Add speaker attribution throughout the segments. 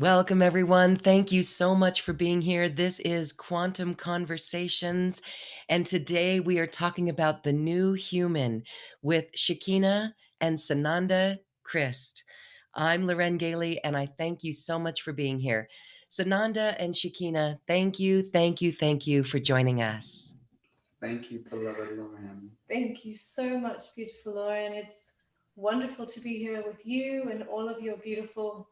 Speaker 1: Welcome, everyone. Thank you so much for being here. This is Quantum Conversations, and today we are talking about the new human with Shekinah and Sananda Christ. I'm Loren Gailey, and I thank you so much for being here. Sananda and Shekinah, thank you, thank you, thank you for joining us.
Speaker 2: Thank you, beloved Lauren.
Speaker 3: Thank you so much, beautiful Lauren. It's wonderful to be here with you and all of your beautiful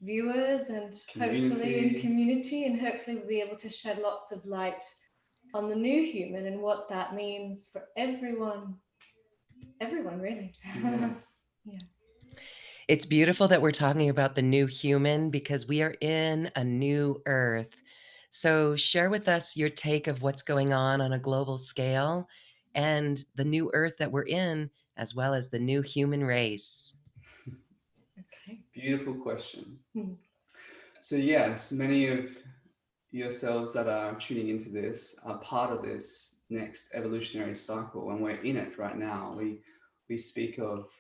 Speaker 3: viewers and hopefully in community, and hopefully we'll be able to shed lots of light on the new human and what that means for everyone really.
Speaker 2: Yes.
Speaker 3: Yeah.
Speaker 1: It's beautiful that we're talking about the new human because we are in a new earth. So, share with us your take of what's going on a global scale and the new earth that we're in, as well as the new human race.
Speaker 3: Okay.
Speaker 2: Beautiful question.
Speaker 3: Hmm.
Speaker 2: So, yes, many of yourselves that are tuning into this are part of this next evolutionary cycle, and we're in it right now. We speak of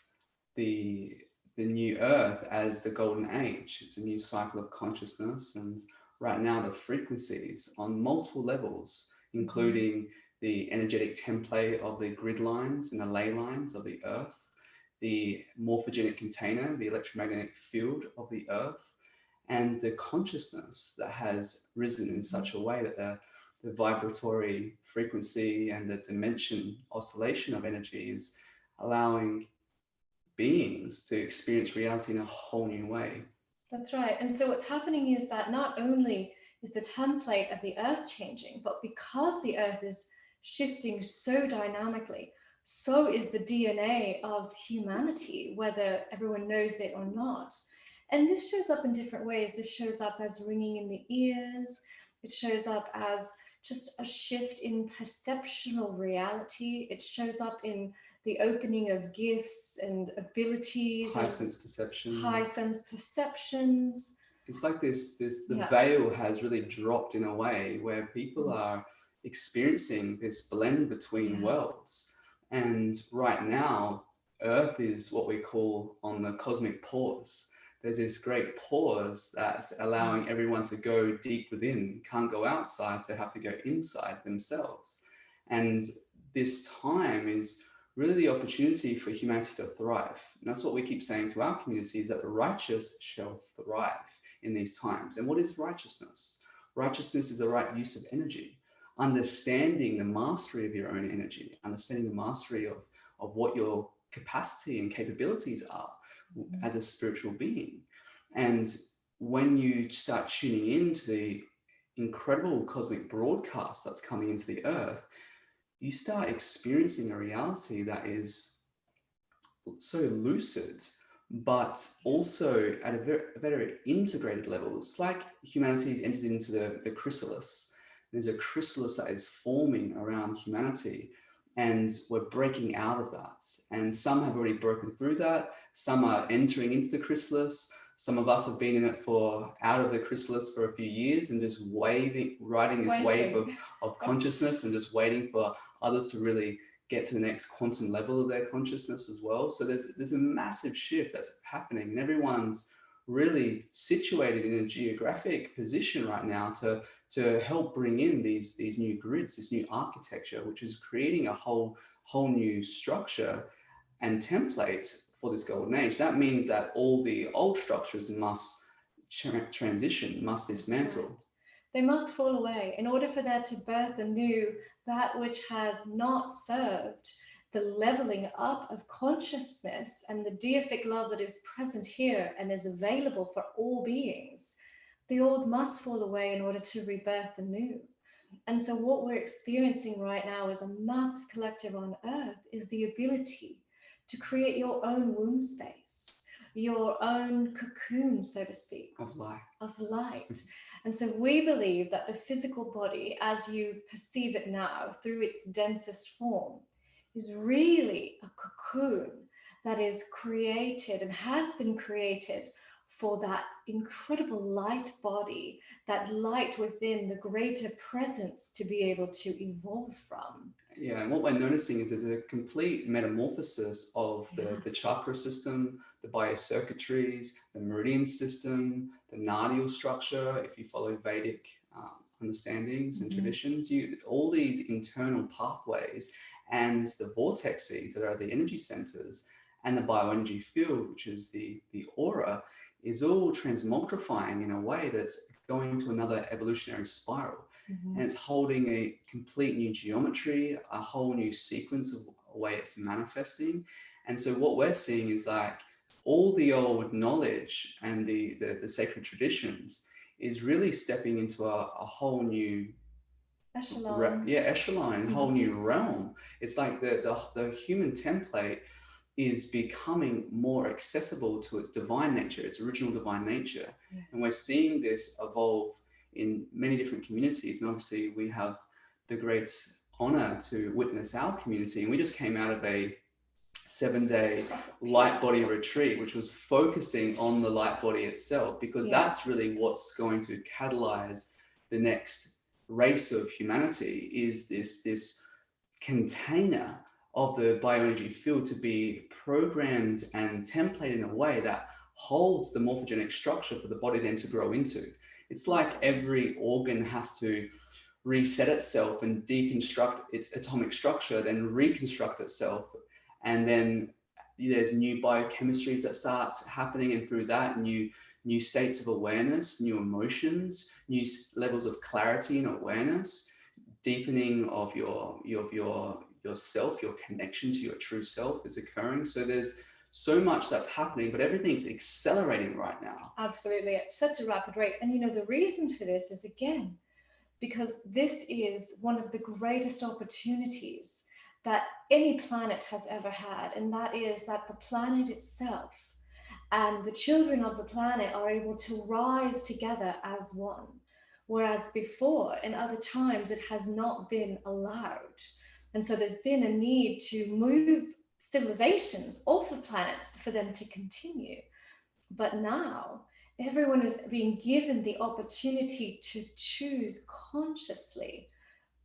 Speaker 2: the the new earth as the golden age. It's a new cycle of consciousness, and right now the frequencies on multiple levels, including the energetic template of the grid lines and the ley lines of the earth, the morphogenic container, the electromagnetic field of the earth, and the consciousness that has risen in such a way that the vibratory frequency and the dimension oscillation of energy is allowing beings to experience reality in a whole new way.
Speaker 3: That's right. And so what's happening is that not only is the template of the earth changing, but because the earth is shifting so dynamically, so is the DNA of humanity, whether everyone knows it or not. And this shows up in different ways. This shows up as ringing in the ears. It shows up as just a shift in perceptual reality. It shows up in the opening of gifts and abilities,
Speaker 2: High sense perception.
Speaker 3: high sense perceptions.
Speaker 2: It's like the veil has really dropped in a way where people are experiencing this blend between worlds. And right now, Earth is what we call on the cosmic pause. There's this great pause that's allowing everyone to go deep within, can't go outside, so have to go inside themselves. And this time is really the opportunity for humanity to thrive. And that's what we keep saying to our community, is that the righteous shall thrive in these times. And what is righteousness? Righteousness is the right use of energy, understanding the mastery of your own energy, understanding the mastery of what your capacity and capabilities are as a spiritual being. And when you start tuning into the incredible cosmic broadcast that's coming into the earth, you start experiencing a reality that is so lucid, but also at a very integrated level. It's like humanity's entered into the chrysalis. There's a chrysalis that is forming around humanity, and we're breaking out of that. And some have already broken through that. Some are entering into the chrysalis. Some of us have been in it out of the chrysalis for a few years and just riding this wave of consciousness and just waiting for others to really get to the next quantum level of their consciousness as well. So there's a massive shift that's happening, and everyone's really situated in a geographic position right now to help bring in these new grids, this new architecture, which is creating a whole new structure and template for this golden age. That means that all the old structures must transition, must dismantle.
Speaker 3: They must fall away in order for there to birth anew that which has not served the leveling up of consciousness and the deific love that is present here and is available for all beings. The old must fall away in order to rebirth the new. And so what we're experiencing right now as a massive collective on earth is the ability to create your own womb space, your own cocoon, so to speak,
Speaker 2: of light.
Speaker 3: And so we believe that the physical body, as you perceive it now through its densest form, is really a cocoon that is created and has been created for that incredible light body, that light within the greater presence to be able to evolve from.
Speaker 2: Yeah, and what we're noticing is there's a complete metamorphosis of the chakra system, the biocircuitries, the meridian system, the nadial structure. If you follow Vedic understandings and traditions, all these internal pathways and the vortexes that are the energy centers and the bioenergy field, which is the aura, is all transmogrifying in a way that's going to another evolutionary spiral. And it's holding a complete new geometry, a whole new sequence of the way it's manifesting. And so what we're seeing is like all the old knowledge and the sacred traditions is really stepping into a whole new
Speaker 3: echelon.
Speaker 2: Echelon, a whole new realm. It's like the human template is becoming more accessible to its divine nature, its original divine nature.
Speaker 3: Yeah.
Speaker 2: And we're seeing this evolve in many different communities. And obviously we have the great honor to witness our community. And we just came out of a 7-day light body retreat, which was focusing on the light body itself, because that's really what's going to catalyze the next race of humanity, is this container of the bioenergy field to be programmed and templated in a way that holds the morphogenic structure for the body then to grow into. It's like every organ has to reset itself and deconstruct its atomic structure, then reconstruct itself. And then there's new biochemistries that start happening, and through that, new states of awareness, new emotions, new levels of clarity and awareness, deepening of yourself, your connection to your true self is occurring. So there's so much that's happening, but everything's accelerating right now.
Speaker 3: Absolutely, at such a rapid rate. And the reason for this is, again, because this is one of the greatest opportunities that any planet has ever had. And that is that the planet itself and the children of the planet are able to rise together as one. Whereas before, in other times, it has not been allowed. And so there's been a need to move civilizations off of planets for them to continue. But now, everyone is being given the opportunity to choose consciously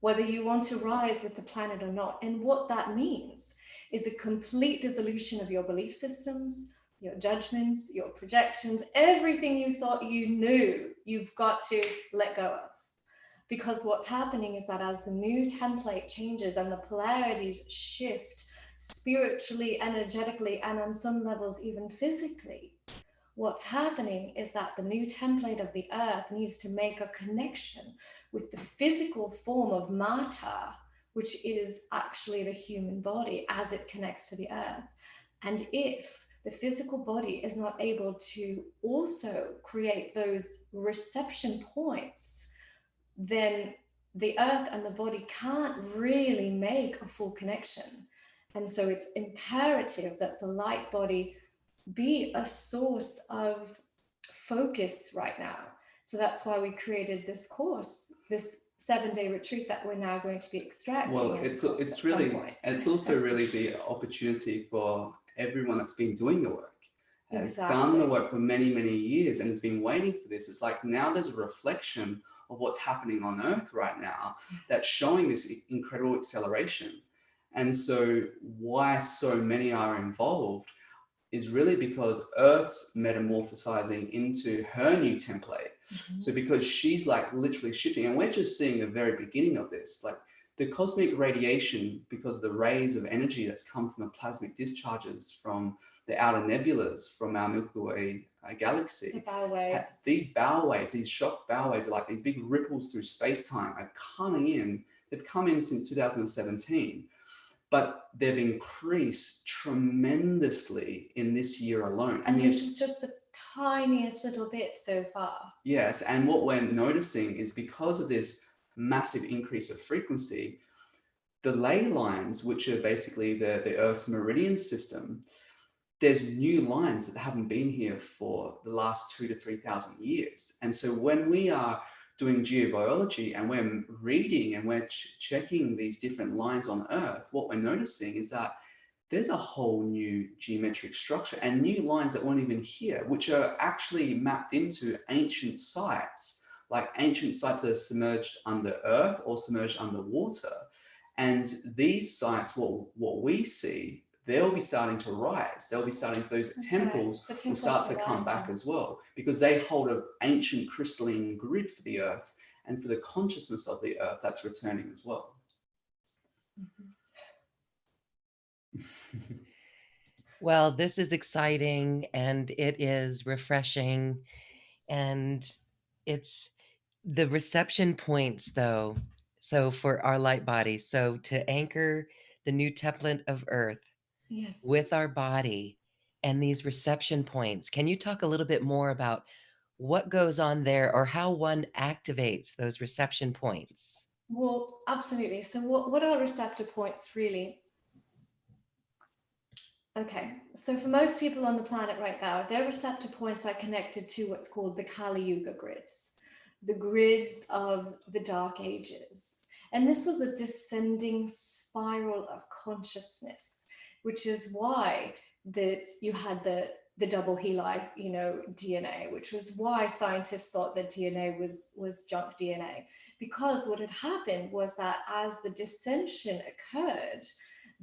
Speaker 3: whether you want to rise with the planet or not. And what that means is a complete dissolution of your belief systems, your judgments, your projections, everything you thought you knew, you've got to let go of. Because what's happening is that as the new template changes and the polarities shift spiritually, energetically, and on some levels, even physically, what's happening is that the new template of the earth needs to make a connection with the physical form of matter, which is actually the human body as it connects to the earth. And if the physical body is not able to also create those reception points, then the earth and the body can't really make a full connection. And so it's imperative that the light body be a source of focus right now. So that's why we created this course, this 7-day retreat that we're now going to be extracting.
Speaker 2: Well, it's really, and it's also really the opportunity for everyone that's been doing the work, has done the work for many, many years and has been waiting for this. It's like now there's a reflection of what's happening on Earth right now that's showing this incredible acceleration. And so why so many are involved is really because Earth's metamorphosizing into her new template. So because she's like literally shifting, and we're just seeing the very beginning of this, like the cosmic radiation, because the rays of energy that's come from the plasmic discharges from the outer nebulas from our Milky Way galaxy.
Speaker 3: The bow waves.
Speaker 2: These bow waves, these shock bow waves, are like these big ripples through space-time are coming in. They've come in since 2017. But they've increased tremendously in this year alone.
Speaker 3: And this is just the tiniest little bit so far.
Speaker 2: Yes, and what we're noticing is because of this massive increase of frequency, the ley lines, which are basically the Earth's meridian system, there's new lines that haven't been here for the last 2,000 to 3,000 years. And so when we are doing geobiology and we're reading and we're checking these different lines on Earth, what we're noticing is that there's a whole new geometric structure and new lines that weren't even here, which are actually mapped into ancient sites, like ancient sites that are submerged under earth or submerged underwater. And these sites, what we see, they'll be starting to rise. They'll be starting, those temples will start to come back as well, because they hold an ancient crystalline grid for the earth and for the consciousness of the earth that's returning as well.
Speaker 1: Well, this is exciting and it is refreshing, and it's the reception points though. So for our light bodies, so to anchor the new template of earth with our body and these reception points, can you talk a little bit more about what goes on there or how one activates those reception points?
Speaker 3: Well, absolutely. So what are receptor points really? Okay, so for most people on the planet right now, their receptor points are connected to what's called the Kali Yuga grids, the grids of the Dark Ages. And this was a descending spiral of consciousness, which is why that you had the double heli, DNA, which was why scientists thought that DNA was junk DNA, because what had happened was that as the dissension occurred,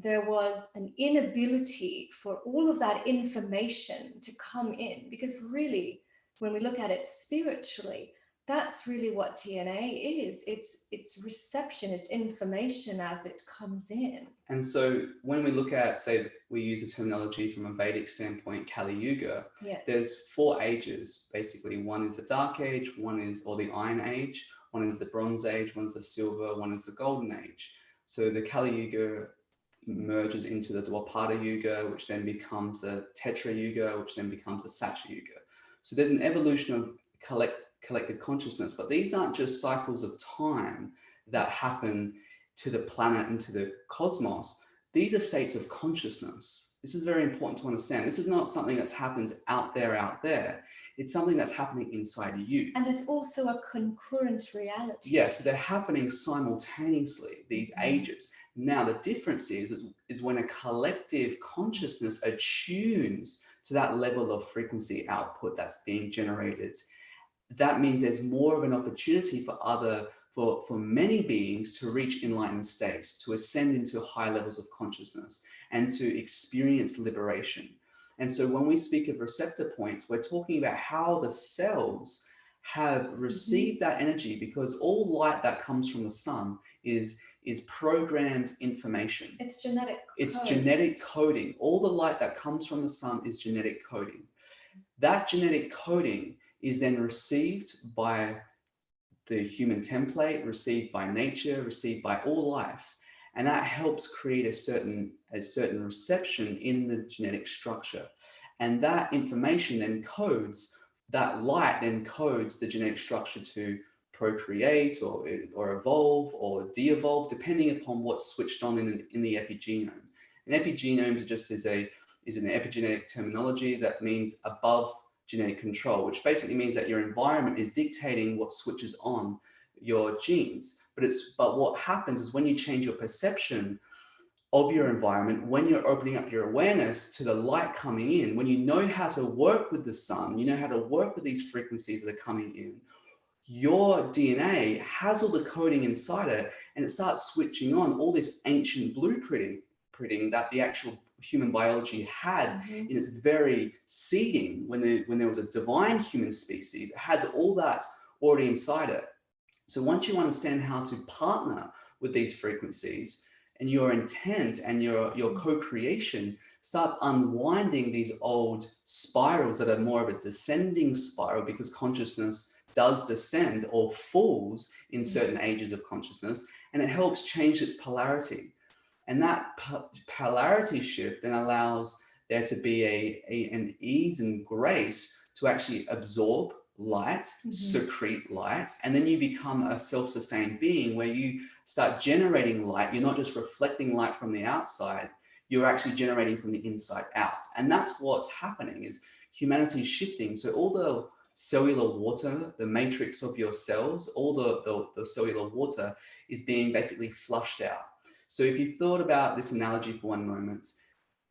Speaker 3: there was an inability for all of that information to come in, because really, when we look at it spiritually, that's really what DNA is. It's reception, it's information as it comes in.
Speaker 2: And so when we look at, say, we use a terminology from a Vedic standpoint, Kali Yuga,
Speaker 3: yes,
Speaker 2: there's 4 ages, basically. One is the Dark Age, or the Iron Age, one is the Bronze Age, one is the Silver, one is the Golden Age. So the Kali Yuga merges into the Dwapara Yuga, which then becomes the Tetra Yuga, which then becomes the Satya Yuga. So there's an evolution of collective consciousness, but these aren't just cycles of time that happen to the planet and to the cosmos. These are states of consciousness. This is very important to understand. This is not something that happens out there. It's something that's happening inside you.
Speaker 3: And it's also a concurrent reality.
Speaker 2: Yeah, so they're happening simultaneously, these ages. Now, the difference is when a collective consciousness attunes to that level of frequency output that's being generated, that means there's more of an opportunity for many beings to reach enlightened states, to ascend into high levels of consciousness and to experience liberation. And so when we speak of receptor points, we're talking about how the cells have received that energy, because all light that comes from the sun is programmed information.
Speaker 3: It's genetic code.
Speaker 2: It's genetic coding. All the light that comes from the sun is genetic coding. That genetic coding is then received by the human template, received by nature, received by all life. And that helps create a certain reception in the genetic structure. And that information then codes, that light then codes the genetic structure to procreate or evolve or de-evolve, depending upon what's switched on in the epigenome. An epigenome is an epigenetic terminology that means above genetic control, which basically means that your environment is dictating what switches on your genes. But what happens is when you change your perception of your environment, when you're opening up your awareness to the light coming in, when you know how to work with the sun, you know how to work with these frequencies that are coming in, your DNA has all the coding inside it, and it starts switching on all this ancient blueprinting that the actual human biology had in its very seeding when there was a divine human species. It has all that already inside it. So once you understand how to partner with these frequencies, and your intent and your co-creation starts unwinding these old spirals that are more of a descending spiral, because consciousness does descend or falls in certain ages of consciousness, and it helps change its polarity. And that polarity shift then allows there to be an ease and grace to actually absorb light, secrete light, and then you become a self-sustained being where you start generating light. You're not just reflecting light from the outside, you're actually generating from the inside out. And that's what's happening, is humanity is shifting. So all the cellular water, the matrix of your cells, all the cellular water is being basically flushed out. So if you thought about this analogy for one moment,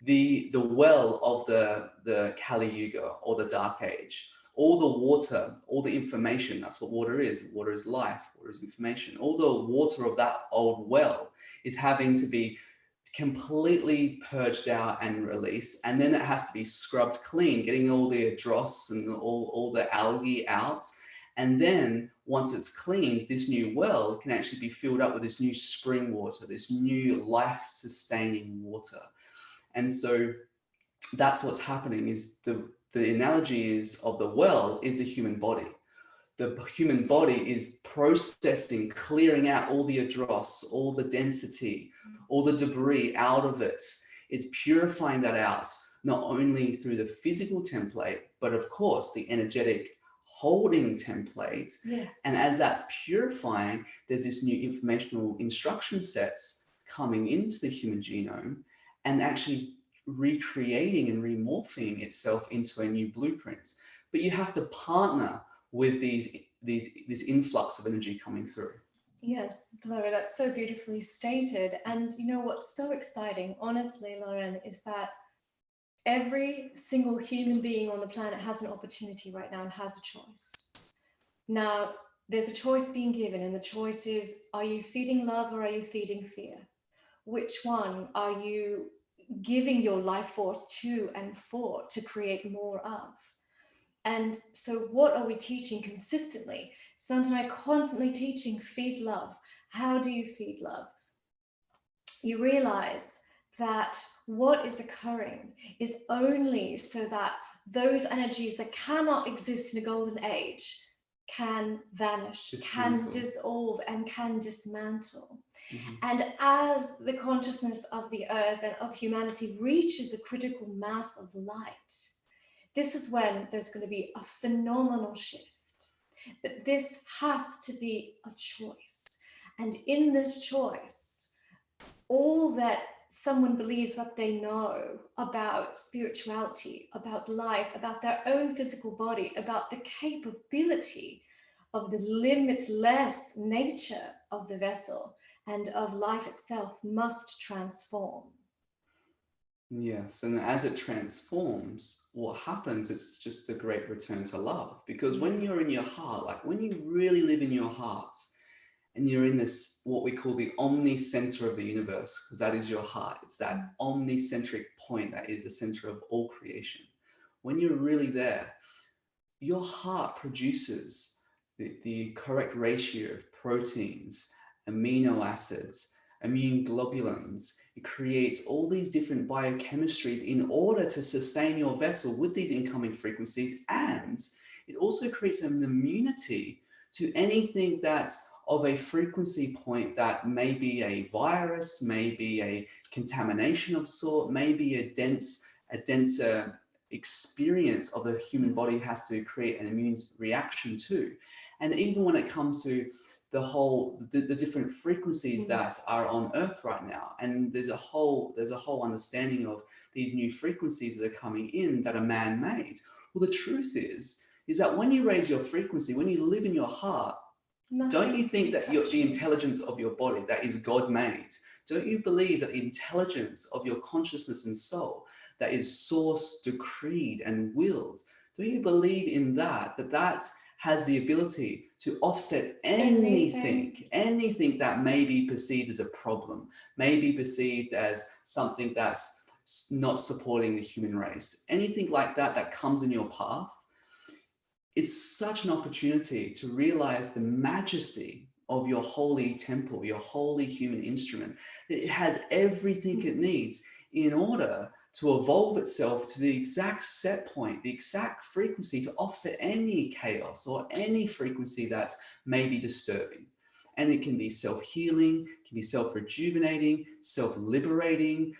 Speaker 2: the well of the Kali Yuga or the Dark Age. All the water, all the information, that's what water is. Water is life, water is information. All the water of that old well is having to be completely purged out and released. And then it has to be scrubbed clean, getting all the dross and all the algae out. And then once it's cleaned, this new well can actually be filled up with this new spring water, this new life-sustaining water. And so that's what's happening. Is the analogy is of the well is the human body. The human body is processing, clearing out all the dross, all the density, all the debris out of it. It's purifying that out, not only through the physical template, but of course the energetic holding template.
Speaker 3: Yes.
Speaker 2: And as that's purifying, there's this new informational instruction sets coming into the human genome and actually recreating and remorphing itself into a new blueprint. But you have to partner with this influx of energy coming through.
Speaker 3: Yes, Laura, that's so beautifully stated. And you know what's so exciting, honestly, Lauren, is that every single human being on the planet has an opportunity right now and has a choice. Now, there's a choice being given, and the choice is, are you feeding love or are you feeding fear? Which one are you giving your life force to and for to create more of? And so what are we teaching consistently? Sananda and I are constantly teaching, feed love. How do you feed love? You realize that what is occurring is only so that those energies that cannot exist in a golden age can vanish, can dissolve, and can dismantle. Mm-hmm. And as the consciousness of the earth and of humanity reaches a critical mass of light, this is when there's going to be a phenomenal shift. But this has to be a choice. And in this choice, all that someone believes that they know about spirituality, about life, about their own physical body, about the capability of the limitless nature of the vessel and of life itself must transform.
Speaker 2: Yes, and as it transforms, what happens, it's just the great return to love. Because when you're in your heart, like when you really live in your heart, and you're in this, what we call the omni-center of the universe, because that is your heart. It's that omnicentric point that is the center of all creation. When you're really there, your heart produces the correct ratio of proteins, amino acids, immune globulins. It creates all these different biochemistries in order to sustain your vessel with these incoming frequencies. And it also creates an immunity to anything that's of a frequency point that may be a virus, may be a contamination of sort, may be a denser experience of the human body has to create an immune reaction to. And even when it comes to the different frequencies that are on Earth right now, and there's a whole understanding of these new frequencies that are coming in that are man-made. Well, the truth is that when you raise your frequency, when you live in your heart, don't you think that the intelligence of your body, that is God-made, don't you believe that the intelligence of your consciousness and soul, that is sourced, decreed, and willed, don't you believe in that has the ability to offset anything that may be perceived as a problem, may be perceived as something that's not supporting the human race, anything like that comes in your path? It's such an opportunity to realize the majesty of your holy temple, your holy human instrument. It has everything it needs in order to evolve itself to the exact set point, the exact frequency to offset any chaos or any frequency that's maybe disturbing. And it can be self-healing, can be self-rejuvenating, self-liberating,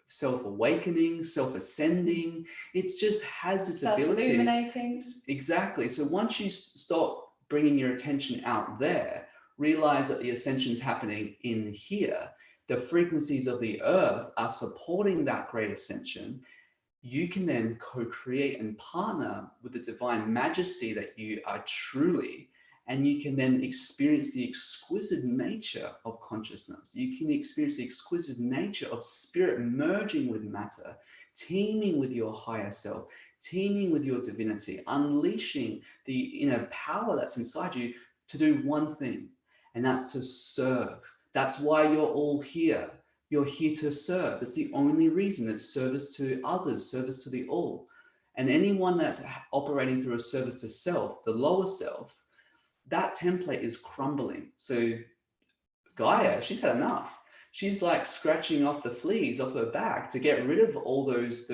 Speaker 2: self-awakening, self-ascending. It just has this ability.
Speaker 3: Self-illuminating.
Speaker 2: Exactly. So once you stop bringing your attention out there, realize that the ascension is happening in here. The frequencies of the earth are supporting that great ascension. You can then co-create and partner with the divine majesty that you are truly, And you can then experience the exquisite nature of consciousness. You can experience the exquisite nature of spirit merging with matter, teaming with your higher self, teaming with your divinity, unleashing the inner power that's inside you to do one thing, and that's to serve. That's why you're all here. You're here to serve. That's the only reason. It's service to others, service to the all. And anyone that's operating through a service to self, the lower self, that template is crumbling. So Gaia, she's had enough. She's like scratching off the fleas off her back to get rid of all those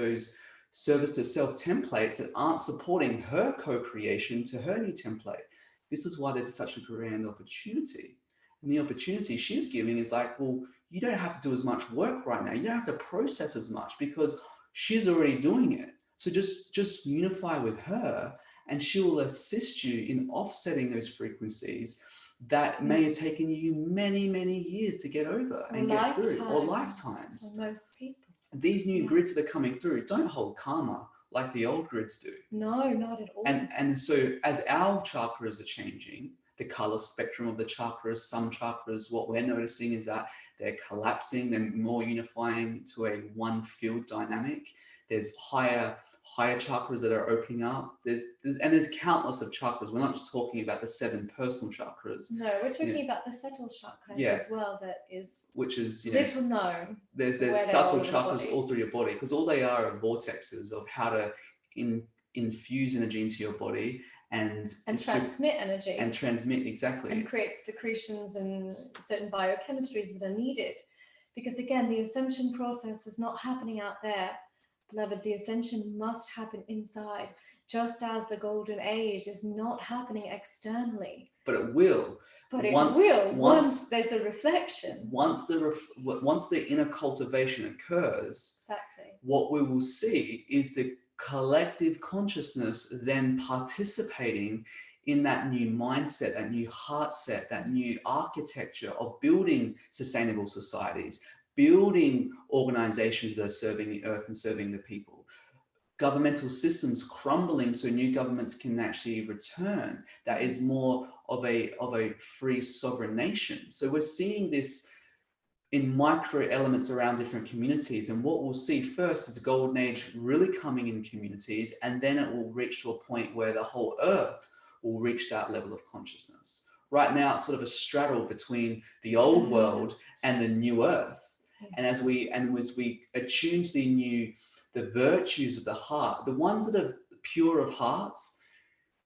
Speaker 2: service to self templates that aren't supporting her co-creation to her new template. This is why there's such a grand opportunity. And the opportunity she's giving is like, well, you don't have to do as much work right now. You don't have to process as much because she's already doing it. So just unify with her, and she will assist you in offsetting those frequencies that may have taken you many, many years to get over and get through, or lifetimes.
Speaker 3: For most people.
Speaker 2: These new grids that are coming through don't hold karma like the old grids do.
Speaker 3: No, not at all.
Speaker 2: And so as our chakras are changing, the color spectrum of the chakras, some chakras, what we're noticing is that they're collapsing, they're more unifying to a one field dynamic. There's higher chakras that are opening up. There's countless of chakras. We're not just talking about the 7 personal chakras.
Speaker 3: No, we're talking about the subtle chakras as well. That is,
Speaker 2: which is
Speaker 3: little known.
Speaker 2: There's subtle chakras all through your body, because all they are vortexes of how to infuse energy into your body and
Speaker 3: transmit energy
Speaker 2: and transmit, exactly,
Speaker 3: and create secretions and certain biochemistries that are needed. Because again, the ascension process is not happening out there. Beloveds, the ascension must happen inside, just as the golden age is not happening externally.
Speaker 2: But it will.
Speaker 3: But it will once there's a reflection.
Speaker 2: Once the inner cultivation occurs,
Speaker 3: exactly,
Speaker 2: what we will see is the collective consciousness then participating in that new mindset, that new heart set, that new architecture of building sustainable societies, building organizations that are serving the earth and serving the people, governmental systems crumbling so new governments can actually return. That is more of a free sovereign nation. So we're seeing this in micro elements around different communities. And what we'll see first is a golden age really coming in communities, and then it will reach to a point where the whole earth will reach that level of consciousness. Right now, it's sort of a straddle between the old world and the new earth. And as we attune to the virtues of the heart, the ones that are pure of hearts,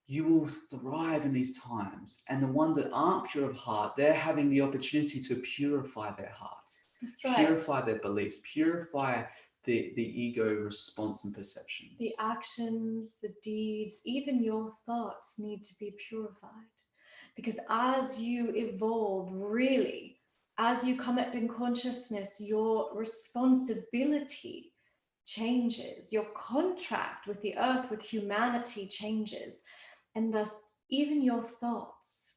Speaker 2: you will thrive in these times. And the ones that aren't pure of heart, they're having the opportunity to purify their hearts, purify their beliefs, purify the ego response and perceptions.
Speaker 3: The actions, the deeds, even your thoughts need to be purified. Because as you evolve, really, as you come up in consciousness, your responsibility changes, your contract with the earth, with humanity changes. And thus, even your thoughts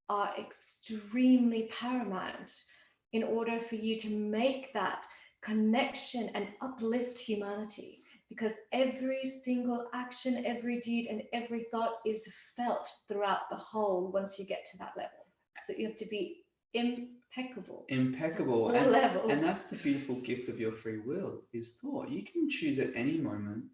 Speaker 3: are extremely paramount in order for you to make that connection and uplift humanity. Because every single action, every deed, and every thought is felt throughout the whole once you get to that level. So you have to be impeccable.
Speaker 2: Impeccable.
Speaker 3: All levels.
Speaker 2: And that's the beautiful gift of your free will, is thought. You can choose at any moment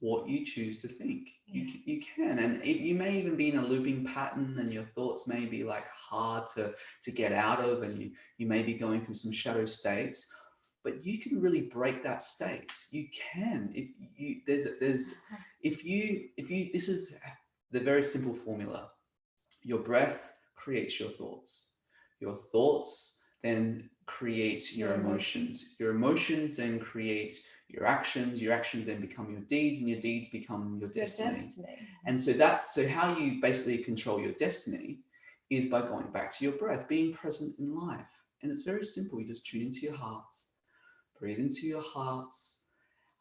Speaker 2: what you choose to think.
Speaker 3: Yes.
Speaker 2: You can, and you may even be in a looping pattern, and your thoughts may be like hard to get out of, and you may be going through some shadow states, but you can really break that state. You can, this is the very simple formula. Your breath creates your thoughts. Your thoughts then create your emotions. Your emotions then create your actions then become your deeds, and your deeds become your destiny. And so how you basically control your destiny is by going back to your breath, being present in life. And it's very simple. You just tune into your hearts, breathe into your hearts,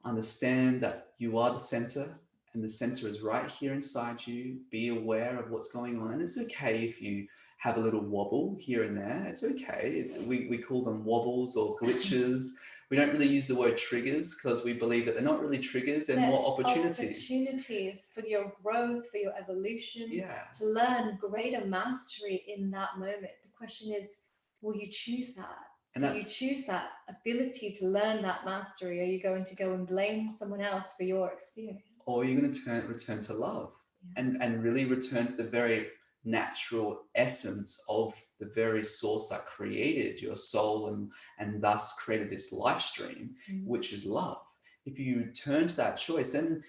Speaker 2: understand that you are the center, and the center is right here inside you. Be aware of what's going on. And it's okay if you have a little wobble here and there. It's okay. We call them wobbles or glitches. we don't really use the word triggers because we believe that they're not really triggers, they're more opportunities.
Speaker 3: Opportunities for your growth, for your evolution,
Speaker 2: Yeah.
Speaker 3: to learn greater mastery in that moment. The question is, will you choose that? Do you choose that ability to learn that mastery? Are you going to go and blame someone else for your experience?
Speaker 2: Or are you going to return to love, and really return to the very natural essence of the very source that created your soul and thus created this life stream, which is love. If you turn to that choice, then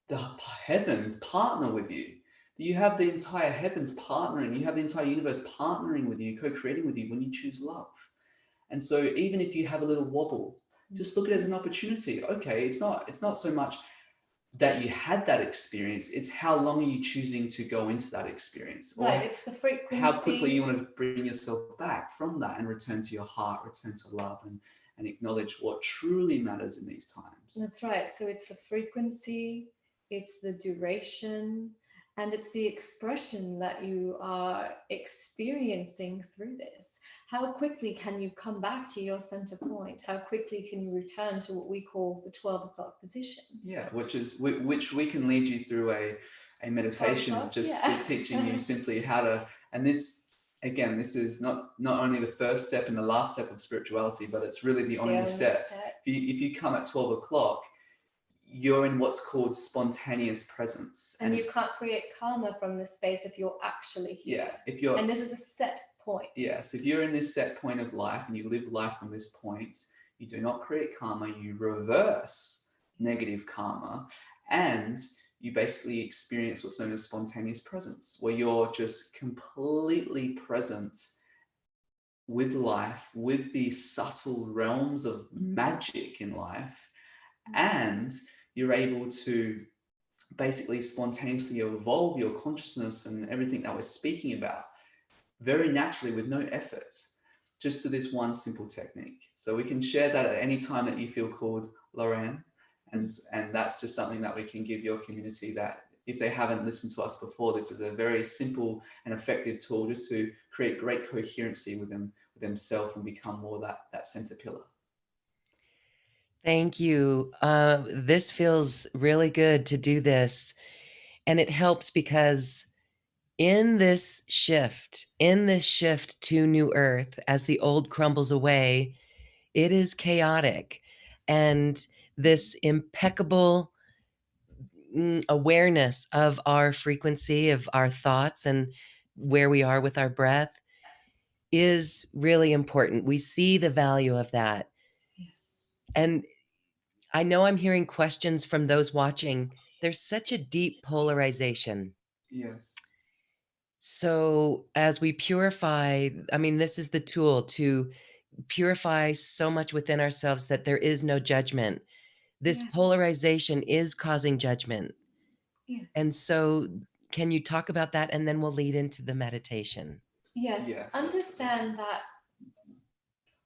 Speaker 2: the heavens partner with you. You have the entire heavens partnering, you have the entire universe partnering with you, co-creating with you when you choose love. And so even if you have a little wobble, just look at it as an opportunity. Okay, it's not so much that you had that experience, it's how long are you choosing to go into that experience, or
Speaker 3: right, it's the frequency,
Speaker 2: how quickly you want to bring yourself back from that and return to your heart, return to love, and acknowledge what truly matters in these times.
Speaker 3: That's right. So it's the frequency, it's the duration, and it's the expression that you are experiencing through this. How quickly can you come back to your center point? How quickly can you return to what we call the 12 o'clock position?
Speaker 2: Yeah, which we can lead you through a meditation, just teaching you simply how to, and this, again, this is not only the first step and the last step of spirituality, but it's really the only step. If you come at 12 o'clock, you're in what's called spontaneous presence.
Speaker 3: And you can't create karma from this space if you're actually here. Yeah, and this is a set point.
Speaker 2: Yes, if you're in this set point of life and you live life from this point, you do not create karma, you reverse negative karma, and you basically experience what's known as spontaneous presence, where you're just completely present with life, with the subtle realms of magic in life, and you're able to basically spontaneously evolve your consciousness and everything that we're speaking about very naturally with no effort, just to this one simple technique. So we can share that at any time that you feel called, Lorraine, and that's just something that we can give your community, that if they haven't listened to us before, this is a very simple and effective tool just to create great coherency with themselves and become more that center pillar.
Speaker 1: Thank you. This feels really good to do this. And it helps because in this shift to new earth, as the old crumbles away, it is chaotic. And this impeccable awareness of our frequency, of our thoughts, and where we are with our breath is really important. We see the value of that.
Speaker 3: Yes.
Speaker 1: And I know I'm hearing questions from those watching. There's such a deep polarization.
Speaker 2: Yes.
Speaker 1: So as we purify, I mean, this is the tool to purify so much within ourselves that there is no judgment. This polarization is causing judgment.
Speaker 3: Yes.
Speaker 1: And so can you talk about that? And then we'll lead into the meditation.
Speaker 3: Yes. Understand that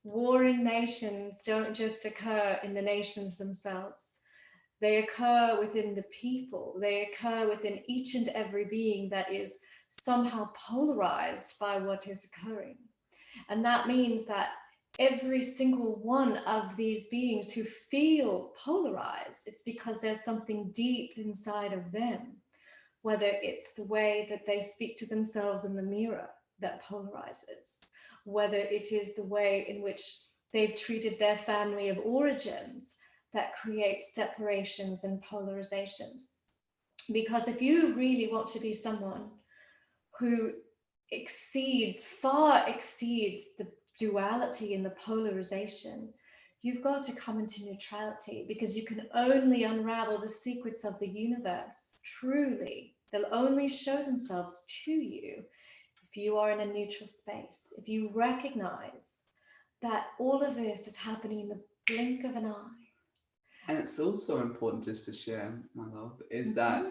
Speaker 3: warring nations don't just occur in the nations themselves. They occur within the people. They occur within each and every being that is somehow polarized by what is occurring. And that means that every single one of these beings who feel polarized, it's because there's something deep inside of them, whether it's the way that they speak to themselves in the mirror that polarizes, whether it is the way in which they've treated their family of origins that creates separations and polarizations. Because if you really want to be someone who far exceeds the duality and the polarization, you've got to come into neutrality, because you can only unravel the secrets of the universe truly. They'll only show themselves to you if you are in a neutral space, if you recognize that all of this is happening in the blink of an eye.
Speaker 2: And it's also important just to share, my love, is that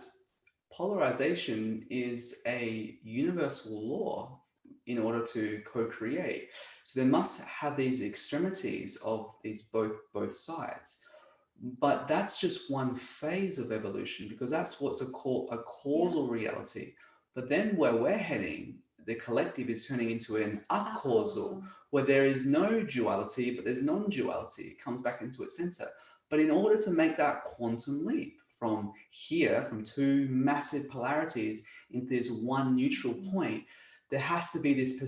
Speaker 2: polarization is a universal law in order to co-create. So they must have these extremities of these both sides. But that's just one phase of evolution, because that's what's a causal reality. But then where we're heading, the collective is turning into an acausal,
Speaker 3: Acausal.
Speaker 2: where there is no duality, but there's non-duality. It comes back into its center. But in order to make that quantum leap from here, from two massive polarities into this one neutral point, there has to be this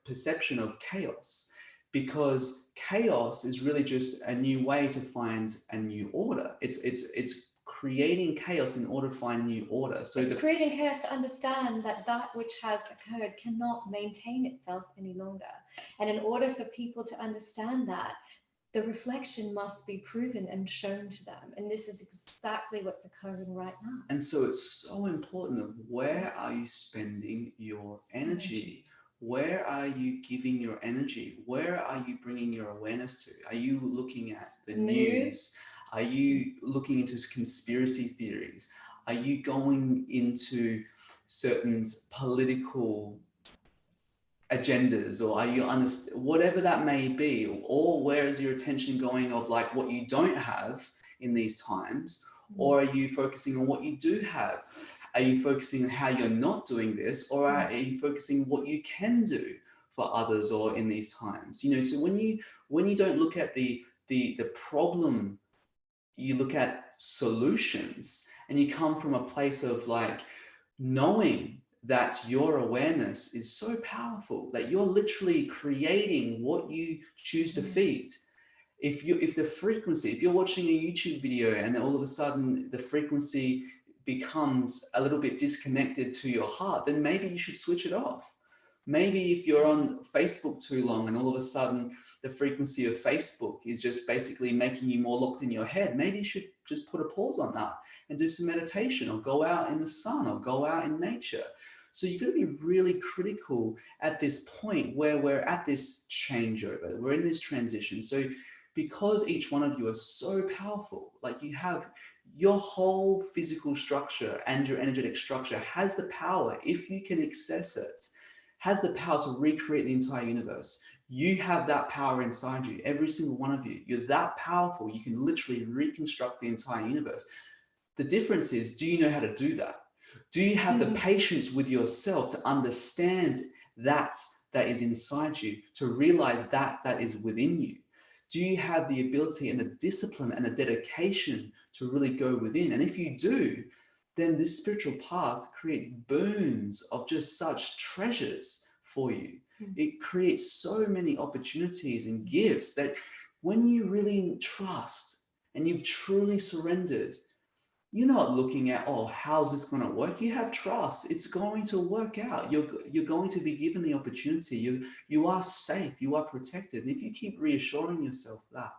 Speaker 2: perception of chaos, because chaos is really just a new way to find a new order. It's creating chaos in order to find new order. So
Speaker 3: it's creating chaos to understand that that which has occurred cannot maintain itself any longer. And in order for people to understand that, the reflection must be proven and shown to them. And this is exactly what's occurring right now.
Speaker 2: And so it's so important of where are you spending your energy? Where are you giving your energy? Where are you bringing your awareness to? Are you looking at the news? Are you looking into conspiracy theories? Are you going into certain political agendas, or are you whatever that may be, or where is your attention going of like what you don't have in these times, or are you focusing on what you do have? Are you focusing on how you're not doing this, or are you focusing on what you can do for others or in these times? You know, so when you don't look at the problem, you look at solutions, and you come from a place of like knowing that your awareness is so powerful that you're literally creating what you choose to feed. If the frequency, if you're watching a YouTube video and all of a sudden the frequency becomes a little bit disconnected to your heart, then maybe you should switch it off. Maybe if you're on Facebook too long and all of a sudden the frequency of Facebook is just basically making you more locked in your head, maybe you should just put a pause on that and do some meditation, or go out in the sun, or go out in nature. So you've got to be really critical at this point where we're at this changeover, we're in this transition. So because each one of you are so powerful, like you have your whole physical structure and your energetic structure has the power, if you can access it, has the power to recreate the entire universe. You have that power inside you, every single one of you. You're that powerful. You can literally reconstruct the entire universe. The difference is, do you know how to do that? Do you have the patience with yourself to understand that is inside you, to realize that is within you? Do you have the ability and the discipline and the dedication to really go within? And if you do, then this spiritual path creates boons of just such treasures for you. It creates so many opportunities and gifts that when you really trust and you've truly surrendered, you're not looking at, oh, how's this going to work? You have trust. It's going to work out. You're going to be given the opportunity. You are safe. You are protected. And if you keep reassuring yourself that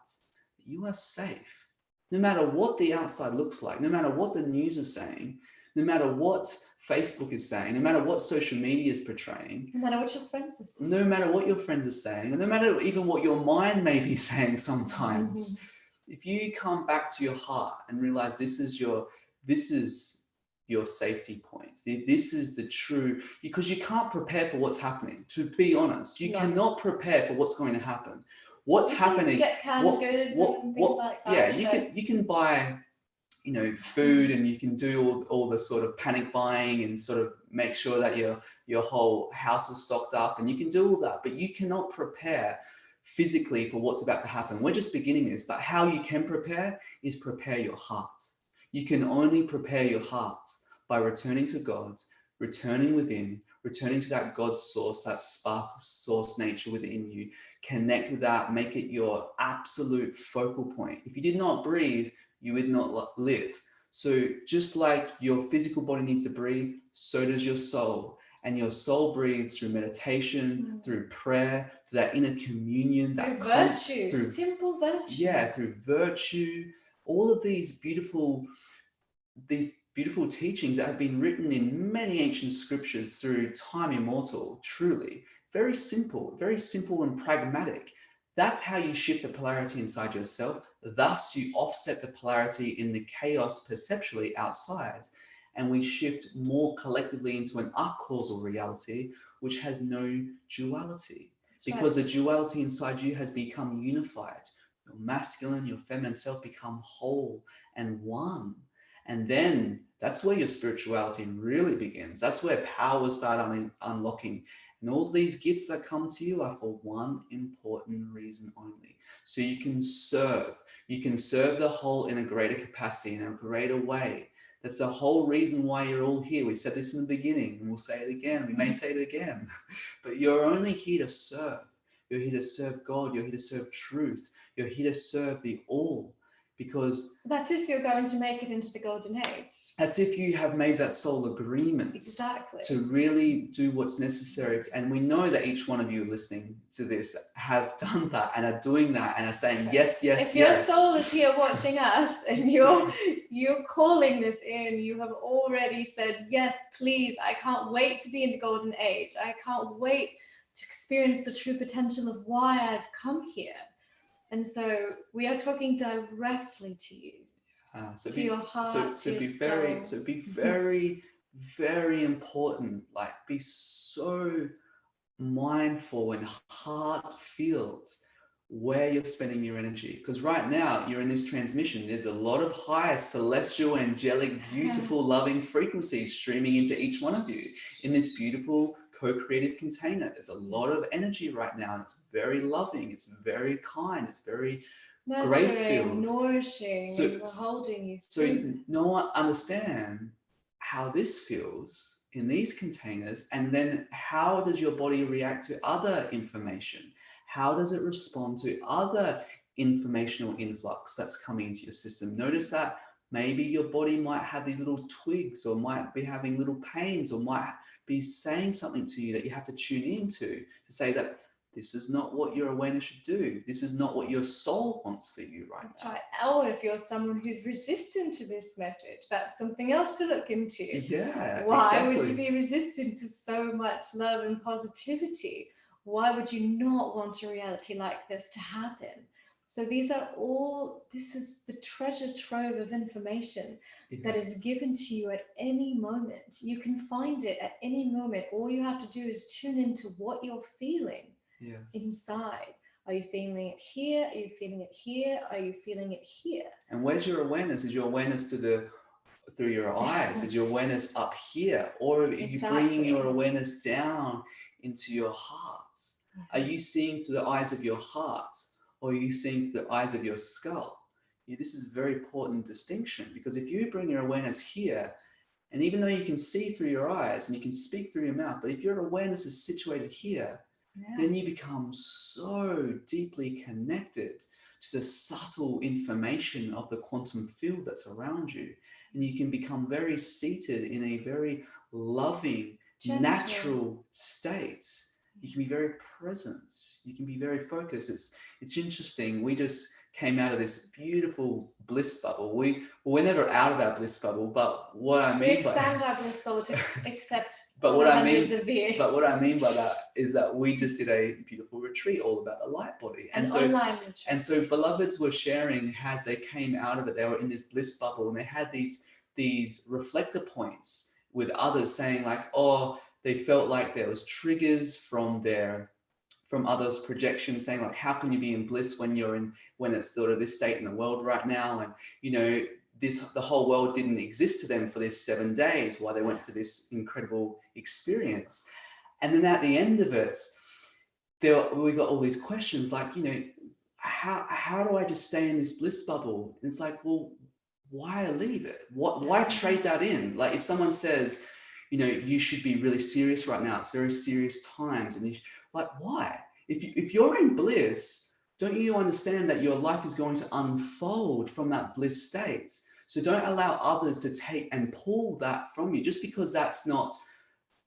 Speaker 2: you are safe, no matter what the outside looks like, no matter what the news is saying, no matter what Facebook is saying, no matter what social media is portraying,
Speaker 3: no matter what your friends are saying,
Speaker 2: no matter what your friends are saying, and no matter even what your mind may be saying sometimes, if you come back to your heart and realize this is your safety point, this is the true, because you can't prepare for what's happening. To be honest, you cannot prepare for what's going to happen. What's happening?
Speaker 3: Get canned goods and things like that.
Speaker 2: Yeah, you can buy, you know, food, and you can do all the sort of panic buying and sort of make sure that your whole house is stocked up, and you can do all that, but you cannot prepare physically for what's about to happen. We're just beginning this, but how you can prepare is prepare your heart. You can only prepare your heart by returning to God, returning within, returning to that God source, that spark of source nature within you. Connect with that, make it your absolute focal point. If you did not breathe, you would not live. So just like your physical body needs to breathe, so does your soul. And your soul breathes through meditation, through prayer, through that inner communion,
Speaker 3: through virtue, simple virtue.
Speaker 2: Yeah, through virtue. All of these beautiful teachings that have been written in many ancient scriptures through time immortal, truly. Very simple and pragmatic. That's how you shift the polarity inside yourself. Thus, you offset the polarity in the chaos perceptually outside. And we shift more collectively into an acausal reality, which has no duality. Because the duality inside you has become unified. Your masculine, your feminine self become whole and one. And then that's where your spirituality really begins. That's where powers start unlocking. And all these gifts that come to you are for one important reason only. So you can serve. You can serve the whole in a greater capacity, in a greater way. That's the whole reason why you're all here. We said this in the beginning, and we'll say it again. We may say it again. But you're only here to serve. You're here to serve God. You're here to serve truth. You're here to serve the all. Because
Speaker 3: that's if you're going to make it into the golden age.
Speaker 2: That's if you have made that soul agreement to really do what's necessary. And we know that each one of you listening to this have done that and are doing that and are saying, yes, yes,
Speaker 3: if
Speaker 2: yes.
Speaker 3: Your soul is here watching us and you're calling this in, you have already said, yes, please, I can't wait to be in the golden age. I can't wait to experience the true potential of why I've come here. And so we are talking directly to you, to your heart, to your soul.
Speaker 2: So be very, very important. Like, be so mindful and heart-filled where you're spending your energy. Because right now you're in this transmission. There's a lot of high, celestial, angelic, beautiful, loving frequencies streaming into each one of you in this beautiful co-creative container. There's a lot of energy right now, and it's very loving, it's very kind, it's very grace-filled,
Speaker 3: nourishing, and holding you.
Speaker 2: So no one understand how this feels in these containers, and then how does your body react to other information? How does it respond to other informational influx that's coming into your system? Notice that maybe your body might have these little twigs, or might be having little pains, or might be saying something to you that you have to tune into to say that this is not what your awareness should do. This is not what your soul wants for you right now.
Speaker 3: Right. Or if you're someone who's resistant to this message, that's something else to look into.
Speaker 2: Yeah.
Speaker 3: Why would you be resistant to so much love and positivity? Why would you not want a reality like this to happen? So this is the treasure trove of information that is given to you at any moment. You can find it at any moment. All you have to do is tune into what you're feeling inside. Are you feeling it here? Are you feeling it here? Are you feeling it here?
Speaker 2: And where's your awareness? Is your awareness through your eyes? Is your awareness up here? Or are you bringing your awareness down into your heart? Are you seeing through the eyes of your heart? Or are you seeing through the eyes of your skull? This is a very important distinction, because if you bring your awareness here, and even though you can see through your eyes and you can speak through your mouth, but if your awareness is situated here, then you become so deeply connected to the subtle information of the quantum field that's around you. And you can become very seated in a very loving, natural state. You can be very present. You can be very focused. It's interesting. We just came out of this beautiful bliss bubble. We're never out of our bliss bubble, but what I mean
Speaker 3: we expand our bliss bubble to accept
Speaker 2: but what I mean
Speaker 3: by
Speaker 2: that is that we just did a beautiful retreat all about the light body.
Speaker 3: Online retreat.
Speaker 2: And so beloveds were sharing as they came out of it, they were in this bliss bubble, and they had these reflector points with others saying like, oh, they felt like there was triggers from others' projections, saying like, how can you be in bliss when it's sort of this state in the world right now? And the whole world didn't exist to them for this 7 days while they went through this incredible experience. And then at the end of it, we got all these questions like, how do I just stay in this bliss bubble? And it's like, well, why leave it? Why trade that in? Like, if someone says, you should be really serious right now, it's very serious times, and why? If you're in bliss, don't you understand that your life is going to unfold from that bliss state? So don't allow others to take and pull that from you, just because that's not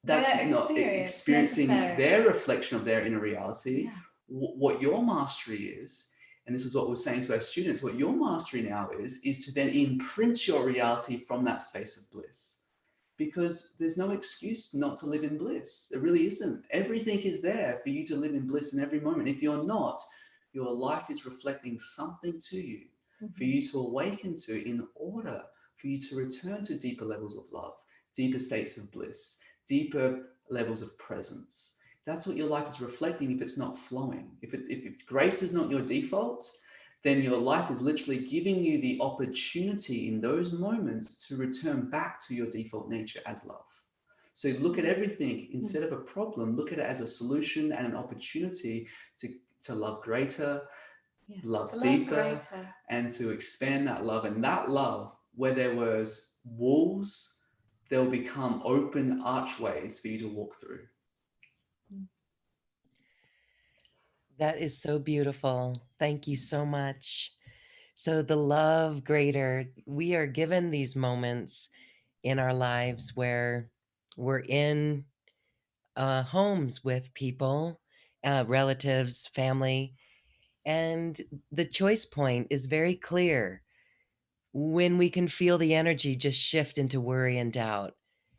Speaker 2: experiencing their reflection of their inner reality. Yeah. What your mastery is, and this is what we're saying to our students, what your mastery now is to then imprint your reality from that space of bliss. Because there's no excuse not to live in bliss. There really isn't. Everything is there for you to live in bliss in every moment. If you're not, your life is reflecting something to you, for you to awaken to, in order for you to return to deeper levels of love, deeper states of bliss, deeper levels of presence. That's what your life is reflecting if it's not flowing. If grace is not your default, then your life is literally giving you the opportunity in those moments to return back to your default nature as love. So look at everything instead of a problem, look at it as a solution and an opportunity to love greater, love deeper, and to expand that love. And that love, where there was walls, there will become open archways for you to walk through.
Speaker 1: That is so beautiful. Thank you so much. So the love greater, we are given these moments in our lives where we're in homes with people, relatives, family, and the choice point is very clear when we can feel the energy just shift into worry and doubt.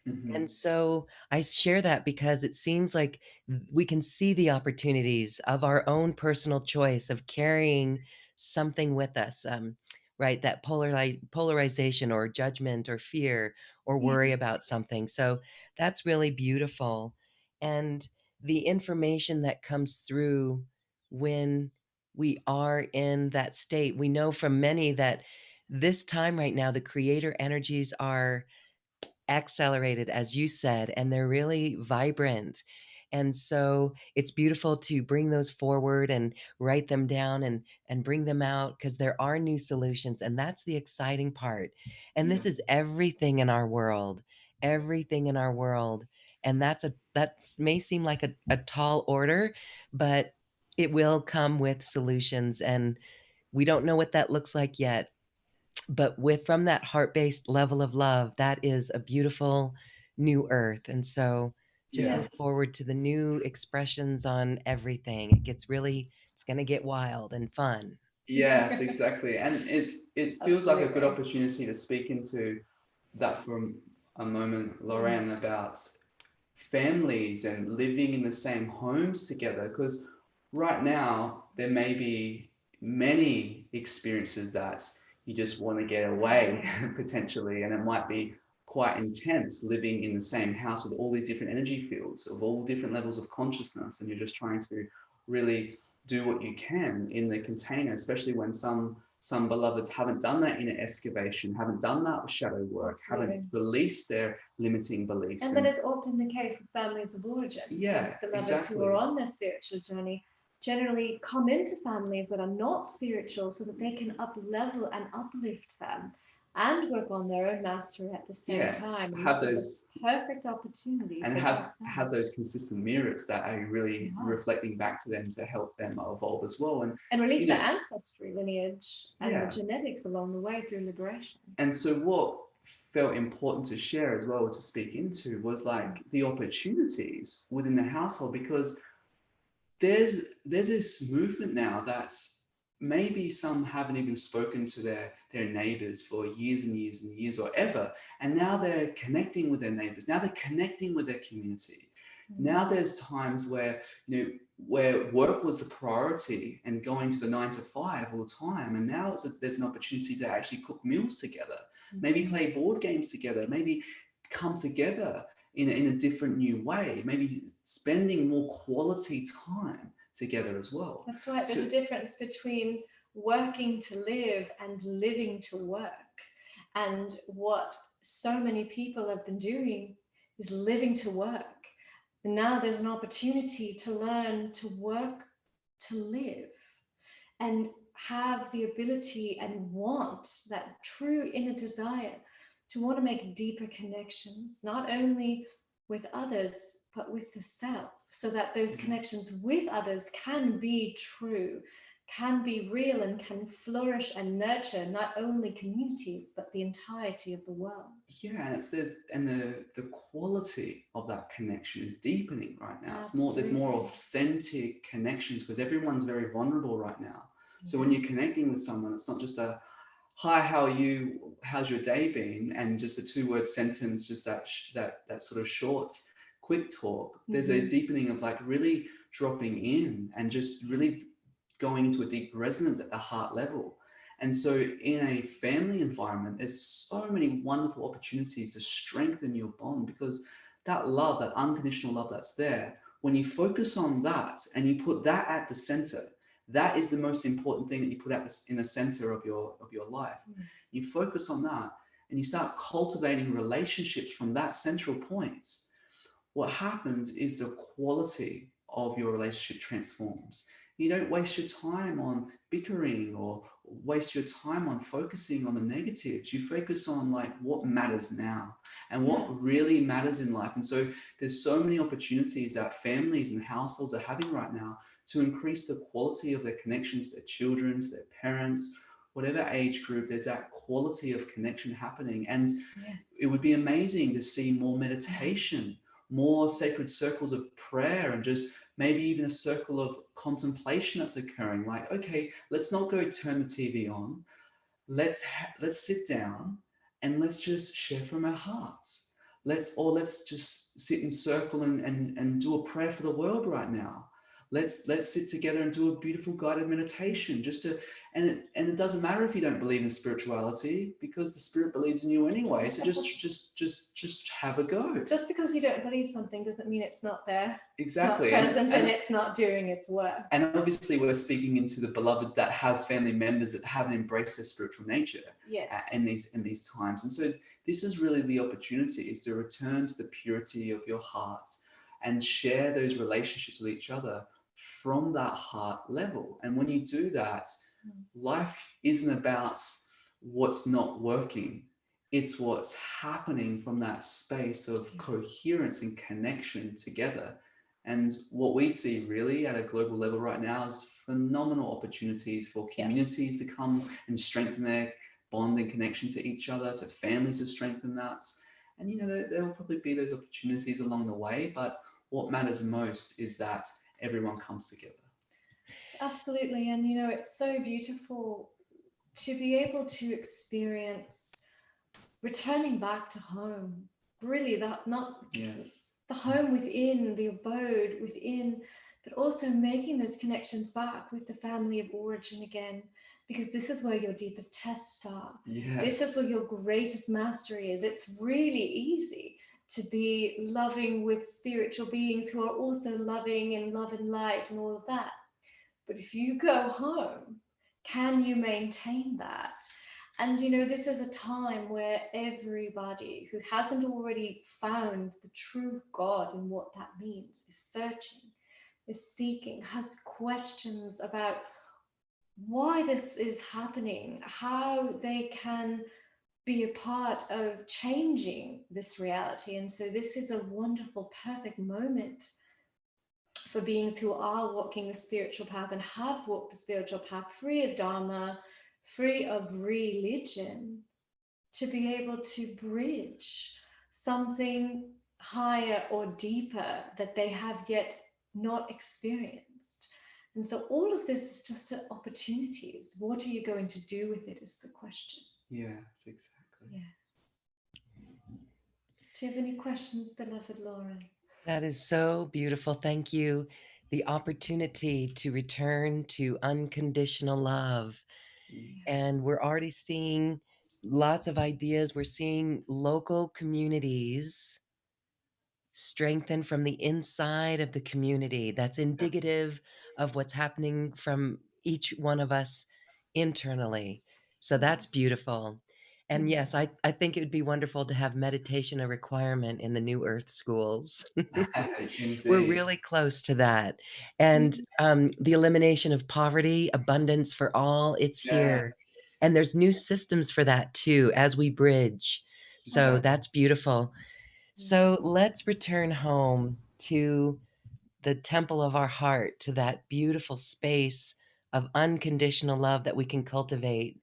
Speaker 1: And so I share that because it seems like we can see the opportunities of our own personal choice of carrying something with us, right? That polarization or judgment or fear or worry about something. So that's really beautiful. And the information that comes through when we are in that state, we know from many that this time right now, the creator energies are accelerated, as you said, and they're really vibrant. And so it's beautiful to bring those forward and write them down and bring them out, because there are new solutions, and that's the exciting part. And this is everything in our world, everything in our world. And that may seem like a tall order, but it will come with solutions, and we don't know what that looks like yet, but from that heart-based level of love, that is a beautiful new earth. And so just look forward to the new expressions on everything. It's going to get wild and fun.
Speaker 2: Yes, exactly. And it feels like a good opportunity to speak into that for a moment, Lorraine, about families and living in the same homes together. Because right now, there may be many experiences that you just want to get away potentially, and it might be quite intense living in the same house with all these different energy fields of all different levels of consciousness, and you're just trying to really do what you can in the container, especially when some beloveds haven't done that inner excavation, haven't done that shadow work, haven't released their limiting beliefs.
Speaker 3: And that is often the case with families of origin.
Speaker 2: Yeah,
Speaker 3: beloveds who are on their spiritual journey generally come into families that are not spiritual so that they can up-level and uplift them and work on their own mastery at the same time. And
Speaker 2: have
Speaker 3: this
Speaker 2: those
Speaker 3: is a perfect opportunity.
Speaker 2: And have those consistent mirrors that are really reflecting back to them to help them evolve as well.
Speaker 3: And release the ancestry lineage and the genetics along the way through liberation. And
Speaker 2: so what felt important to share as well, to speak into, was like the opportunities within the household, because there's this movement now that's maybe some haven't even spoken to their neighbors for years and years and years or ever, and now they're connecting with their neighbors, now they're connecting with their community. Now there's times where where work was the priority and going to the 9 to 5 all the time, and now there's an opportunity to actually cook meals together, maybe play board games together, maybe come together in a different new way, maybe spending more quality time together as well.
Speaker 3: That's right. There's a difference between working to live and living to work. And what so many people have been doing is living to work. And now there's an opportunity to learn to work to live and have the ability and want that true inner desire to want to make deeper connections, not only with others, but with the self, so that those connections with others can be true, can be real, and can flourish and nurture not only communities, but the entirety of the world.
Speaker 2: Yeah, and the quality of that connection is deepening right now. There's more authentic connections, because everyone's very vulnerable right now. So when you're connecting with someone, it's not just a hi, how are you? How's your day been? And just a 2-word sentence, just that sort of short, quick talk. There's a deepening of like really dropping in and just really going into a deep resonance at the heart level. And so in a family environment, there's so many wonderful opportunities to strengthen your bond, because that love, that unconditional love that's there, when you focus on that and you put that at the center, that is the most important thing that you put in the center of your life. You focus on that and you start cultivating relationships from that central point. what happens is the quality of your relationship transforms. You don't waste your time on bickering or waste your time on focusing on the negatives. You focus on like what matters now and what really matters in life. And so there's so many opportunities that families and households are having right now to increase the quality of their connection to their children, to their parents, whatever age group. There's that quality of connection happening. And it would be amazing to see more meditation, more sacred circles of prayer, and just maybe even a circle of contemplation that's occurring. Like, okay, let's not go turn the TV on. Let's sit down and let's just share from our hearts. Let's just sit in circle and do a prayer for the world right now. Let's sit together and do a beautiful guided meditation just to, and it doesn't matter if you don't believe in spirituality, because the spirit believes in you anyway. So just have a go.
Speaker 3: Just because you don't believe something doesn't mean it's not there.
Speaker 2: Exactly.
Speaker 3: It's not present and it's not doing its work.
Speaker 2: And obviously we're speaking into the beloveds that have family members that haven't embraced their spiritual nature in these times. And so this is really the opportunity, is to return to the purity of your heart and share those relationships with each other from that heart level. And when you do that, life isn't about what's not working. It's what's happening from that space of coherence and connection together. And what we see really at a global level right now is phenomenal opportunities for communities to come and strengthen their bond and connection to each other, to families to strengthen that. And, you know, there will probably be those opportunities along the way, but what matters most is that everyone comes together.
Speaker 3: Absolutely. And, you know, it's so beautiful to be able to experience returning back to home. Really, that not the home within, the abode within, but also making those connections back with the family of origin again, because this is where your deepest tests are. This is where your greatest mastery is. It's really easy to be loving with spiritual beings who are also loving in love and light and all of that. But if you go home, can you maintain that? And, you know, this is a time where everybody who hasn't already found the true God and what that means is searching, is seeking, has questions about why this is happening, how they can be a part of changing this reality. And so this is a wonderful, perfect moment for beings who are walking the spiritual path and have walked the spiritual path, free of dogma, free of religion, to be able to bridge something higher or deeper that they have yet not experienced. And so all of this is just opportunities. What are you going to do with it is the question.
Speaker 2: Yes, exactly.
Speaker 3: Do you have any questions, beloved Lauren?
Speaker 1: That is so beautiful. Thank you. The opportunity to return to unconditional love. And we're already seeing lots of ideas. We're seeing local communities strengthen from the inside of the community. That's indicative of what's happening from each one of us internally. So that's beautiful. And yes, I think it would be wonderful to have meditation a requirement in the New Earth schools. We're really close to that. And the elimination of poverty, abundance for all, it's here. And there's new systems for that too, as we bridge. So that's beautiful. So let's return home to the temple of our heart, to that beautiful space of unconditional love that we can cultivate.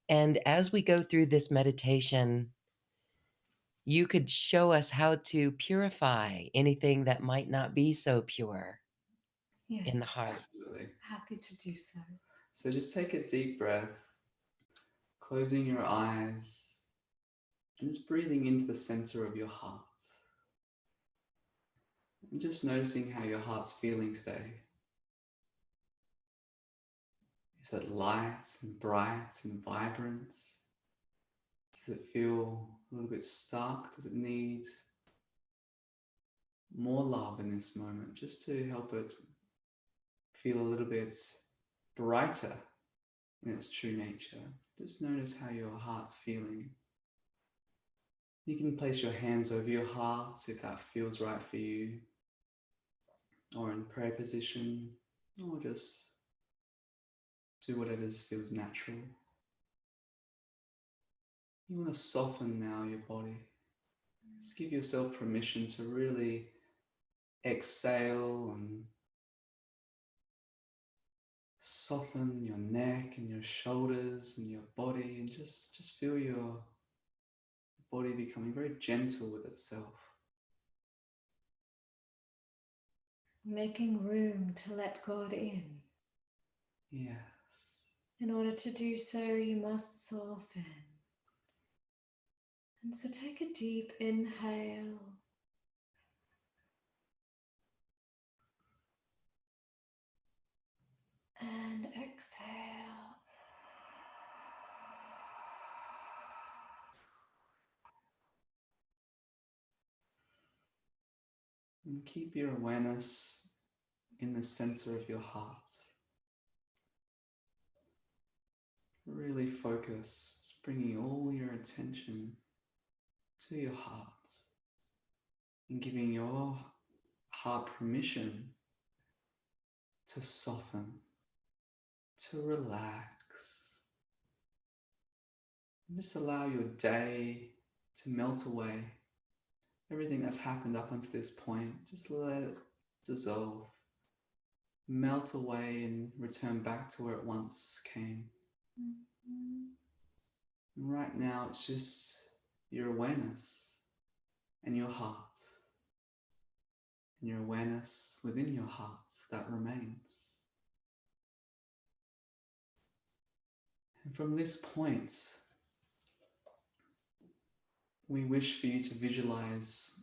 Speaker 1: And as we go through this meditation, you could show us how to purify anything that might not be so pure in the heart.
Speaker 2: Absolutely.
Speaker 3: Happy to do so.
Speaker 2: So just take a deep breath, closing your eyes, and just breathing into the center of your heart. And just noticing how your heart's feeling today. Is it light and bright and vibrant? Does it feel a little bit stuck? Does it need more love in this moment, just to help it feel a little bit brighter in its true nature? Just notice how your heart's feeling. You can place your hands over your heart if that feels right for you, or in prayer position, or just do whatever feels natural. You want to soften now your body. Just give yourself permission to really exhale and soften your neck and your shoulders and your body, and just feel your body becoming very gentle with itself.
Speaker 3: Making room to let God in.
Speaker 2: Yes.
Speaker 3: In order to do so, you must soften. And so take a deep inhale. And exhale.
Speaker 2: And keep your awareness in the center of your heart. Really focus, bringing all your attention to your heart and giving your heart permission to soften, to relax. And just allow your day to melt away. Everything that's happened up until this point, just let it dissolve, melt away and return back to where it once came. And right now, it's just your awareness and your heart, and your awareness within your heart that remains. And from this point, we wish for you to visualize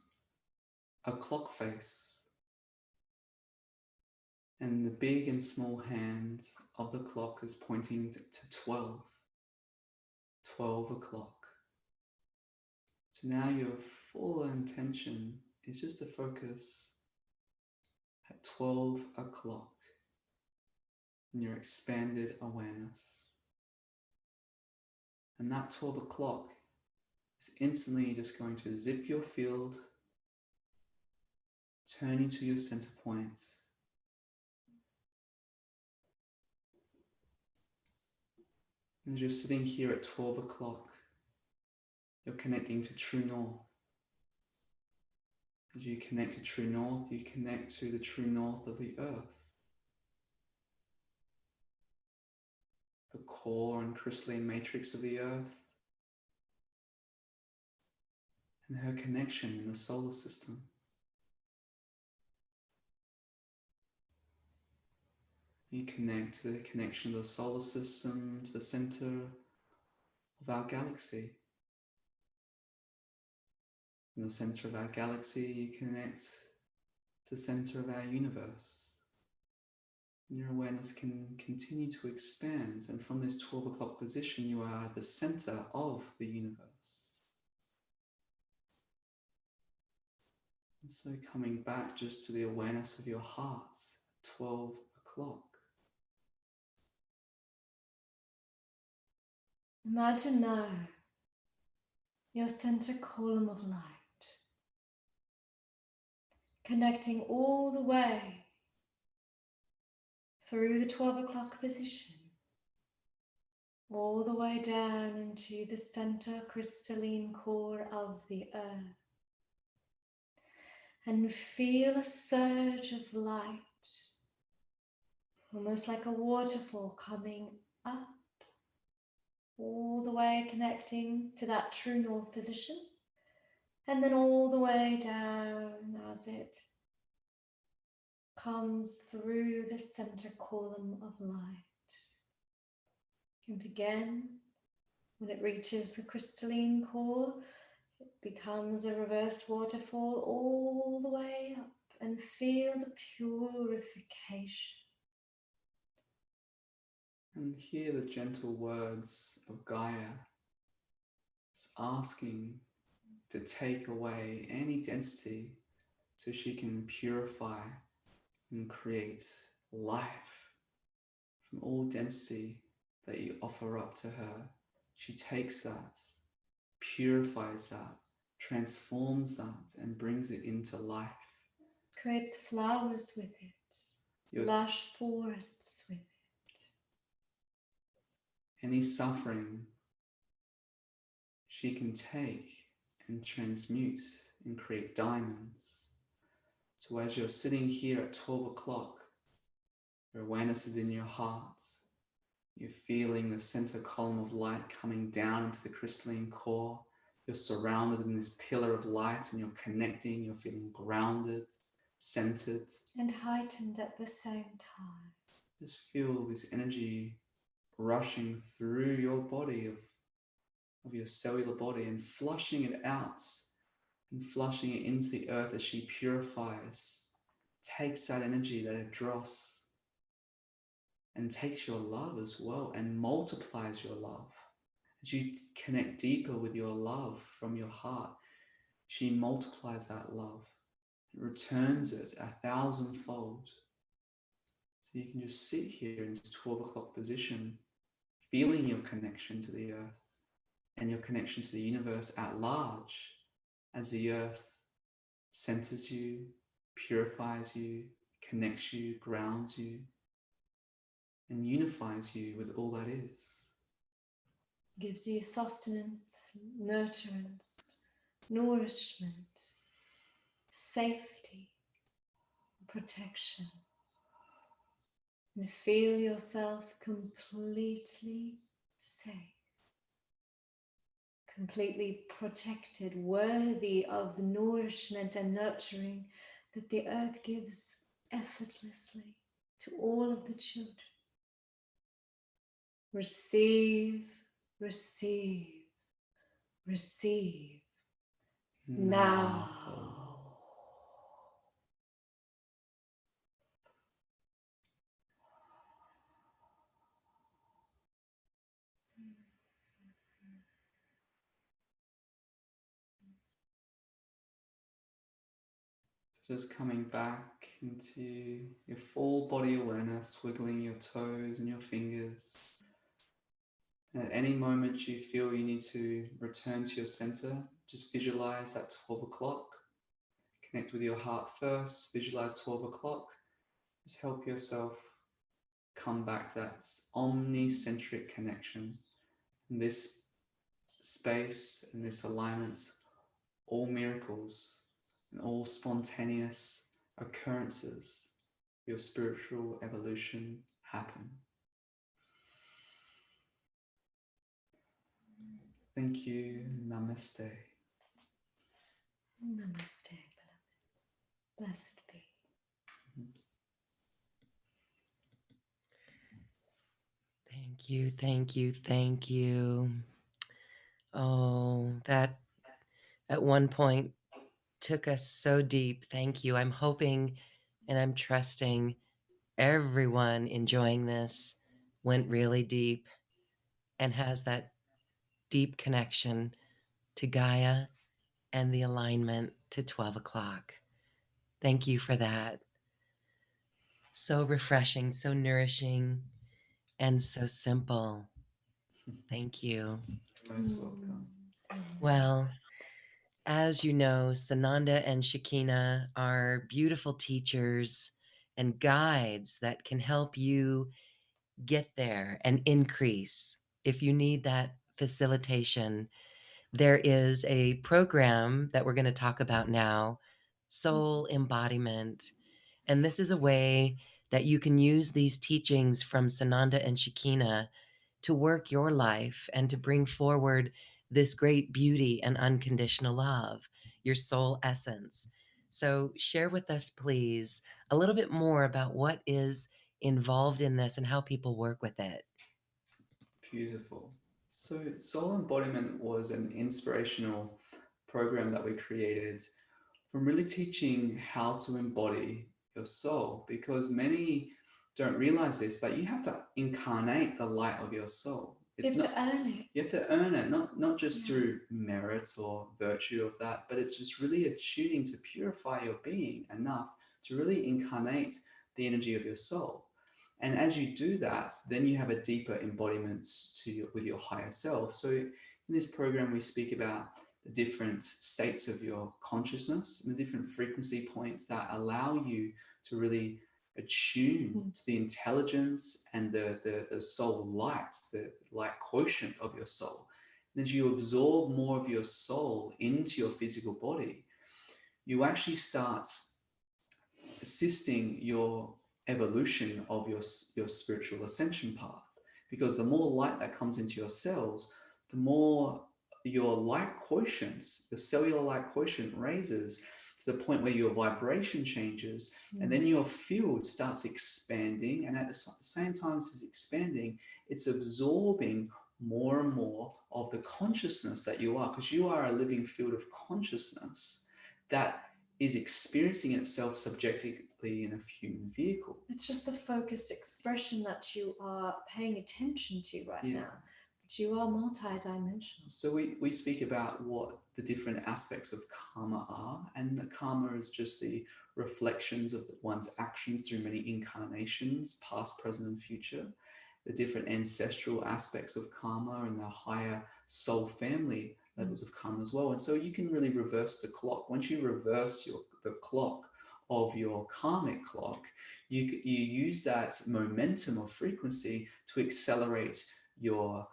Speaker 2: a clock face, and the big and small hands of the clock is pointing to 12 o'clock. So now your full intention is just to focus at 12 o'clock in your expanded awareness. And that 12 o'clock is instantly just going to zip your field, turn you to your center point. And as you're sitting here at 12 o'clock, you're connecting to true north. As you connect to true north, you connect to the true north of the earth, the core and crystalline matrix of the earth, and her connection in the solar system. You connect to the connection of the solar system to the center of our galaxy. From the center of our galaxy, you connect to the center of our universe. And your awareness can continue to expand, and from this 12 o'clock position, you are the center of the universe. And so coming back just to the awareness of your heart at 12 o'clock.
Speaker 3: Imagine now your center column of light, connecting all the way through the 12 o'clock position, all the way down into the center crystalline core of the earth. And feel a surge of light, almost like a waterfall coming up, all the way connecting to that true north position, and then all the way down as it comes through the center column of light. And again, when it reaches the crystalline core, it becomes a reverse waterfall all the way up, and feel the purification.
Speaker 2: And hear the gentle words of Gaia asking to take away any density so she can purify and create life from all density that you offer up to her. She takes that, purifies that, transforms that and brings it into life.
Speaker 3: Creates flowers with it, lush forests with it.
Speaker 2: Any suffering she can take and transmute and create diamonds. So as you're sitting here at 12 o'clock, your awareness is in your heart. You're feeling the center column of light coming down into the crystalline core. You're surrounded in this pillar of light and you're connecting. You're feeling grounded, centered.
Speaker 3: And heightened at the same time.
Speaker 2: Just feel this energy rushing through your body, of your cellular body, and flushing it out and flushing it into the earth as she purifies, takes that energy, that dross, and takes your love as well and multiplies your love. As you connect deeper with your love from your heart, she multiplies that love, returns it 1,000-fold. So you can just sit here in this 12 o'clock position, feeling your connection to the earth and your connection to the universe at large, as the earth centers you, purifies you, connects you, grounds you, and unifies you with all that is.
Speaker 3: Gives you sustenance, nurturance, nourishment, safety, protection. And feel yourself completely safe, completely protected, worthy of the nourishment and nurturing that the earth gives effortlessly to all of the children. Receive, receive, receive now.
Speaker 2: Just coming back into your full body awareness, wiggling your toes and your fingers. And at any moment you feel you need to return to your center, just visualize that 12 o'clock. Connect with your heart first, visualize 12 o'clock. Just help yourself come back to that omnicentric connection. In this space, in this alignment, all miracles and all spontaneous occurrences of your spiritual evolution happen. Thank you. Namaste.
Speaker 3: Namaste, beloved. Blessed be.
Speaker 1: Thank you, thank you, thank you. Oh, that at one point took us so deep. Thank you. I'm hoping and I'm trusting everyone enjoying this went really deep and has that deep connection to Gaia and the alignment to 12 o'clock. Thank you for that. So refreshing, so nourishing, and so simple. Thank you.
Speaker 2: You're most welcome.
Speaker 1: Well, as you know, Sananda and Shekinah are beautiful teachers and guides that can help you get there and increase. If you need that facilitation, there is a program that we're going to talk about now, Soul Embodiment. And this is a way that you can use these teachings from Sananda and Shekinah to work your life and to bring forward this great beauty and unconditional love, your soul essence. So, share with us, please, a little bit more about what is involved in this and how people work with it.
Speaker 2: Beautiful. So, Soul Embodiment was an inspirational program that we created from really teaching how to embody your soul, because many don't realize this, but you have to incarnate the light of your soul.
Speaker 3: You have to earn it.
Speaker 2: You have to earn it, not just through merit or virtue of that, but it's just really attuning to purify your being enough to really incarnate the energy of your soul. And as you do that, then you have a deeper embodiment with your higher self. So in this program, we speak about the different states of your consciousness and the different frequency points that allow you to really attune to the intelligence and the soul light, the light quotient of your soul. And as you absorb more of your soul into your physical body, you actually start assisting your evolution of your spiritual ascension path. Because the more light that comes into your cells, the more your light quotient, your cellular light quotient raises to the point where your vibration changes, and then your field starts expanding. And at the same time as it's expanding, it's absorbing more and more of the consciousness that you are, because you are a living field of consciousness that is experiencing itself subjectively in a human vehicle.
Speaker 3: It's just the focused expression that you are paying attention to right now. But you are multi-dimensional.
Speaker 2: So we speak about what the different aspects of karma are, and the karma is just the reflections of one's actions through many incarnations, past, present, and future. The different ancestral aspects of karma and the higher soul family levels of karma as well. And so you can really reverse the clock. Once you reverse the clock of your karmic clock, you use that momentum of frequency to accelerate your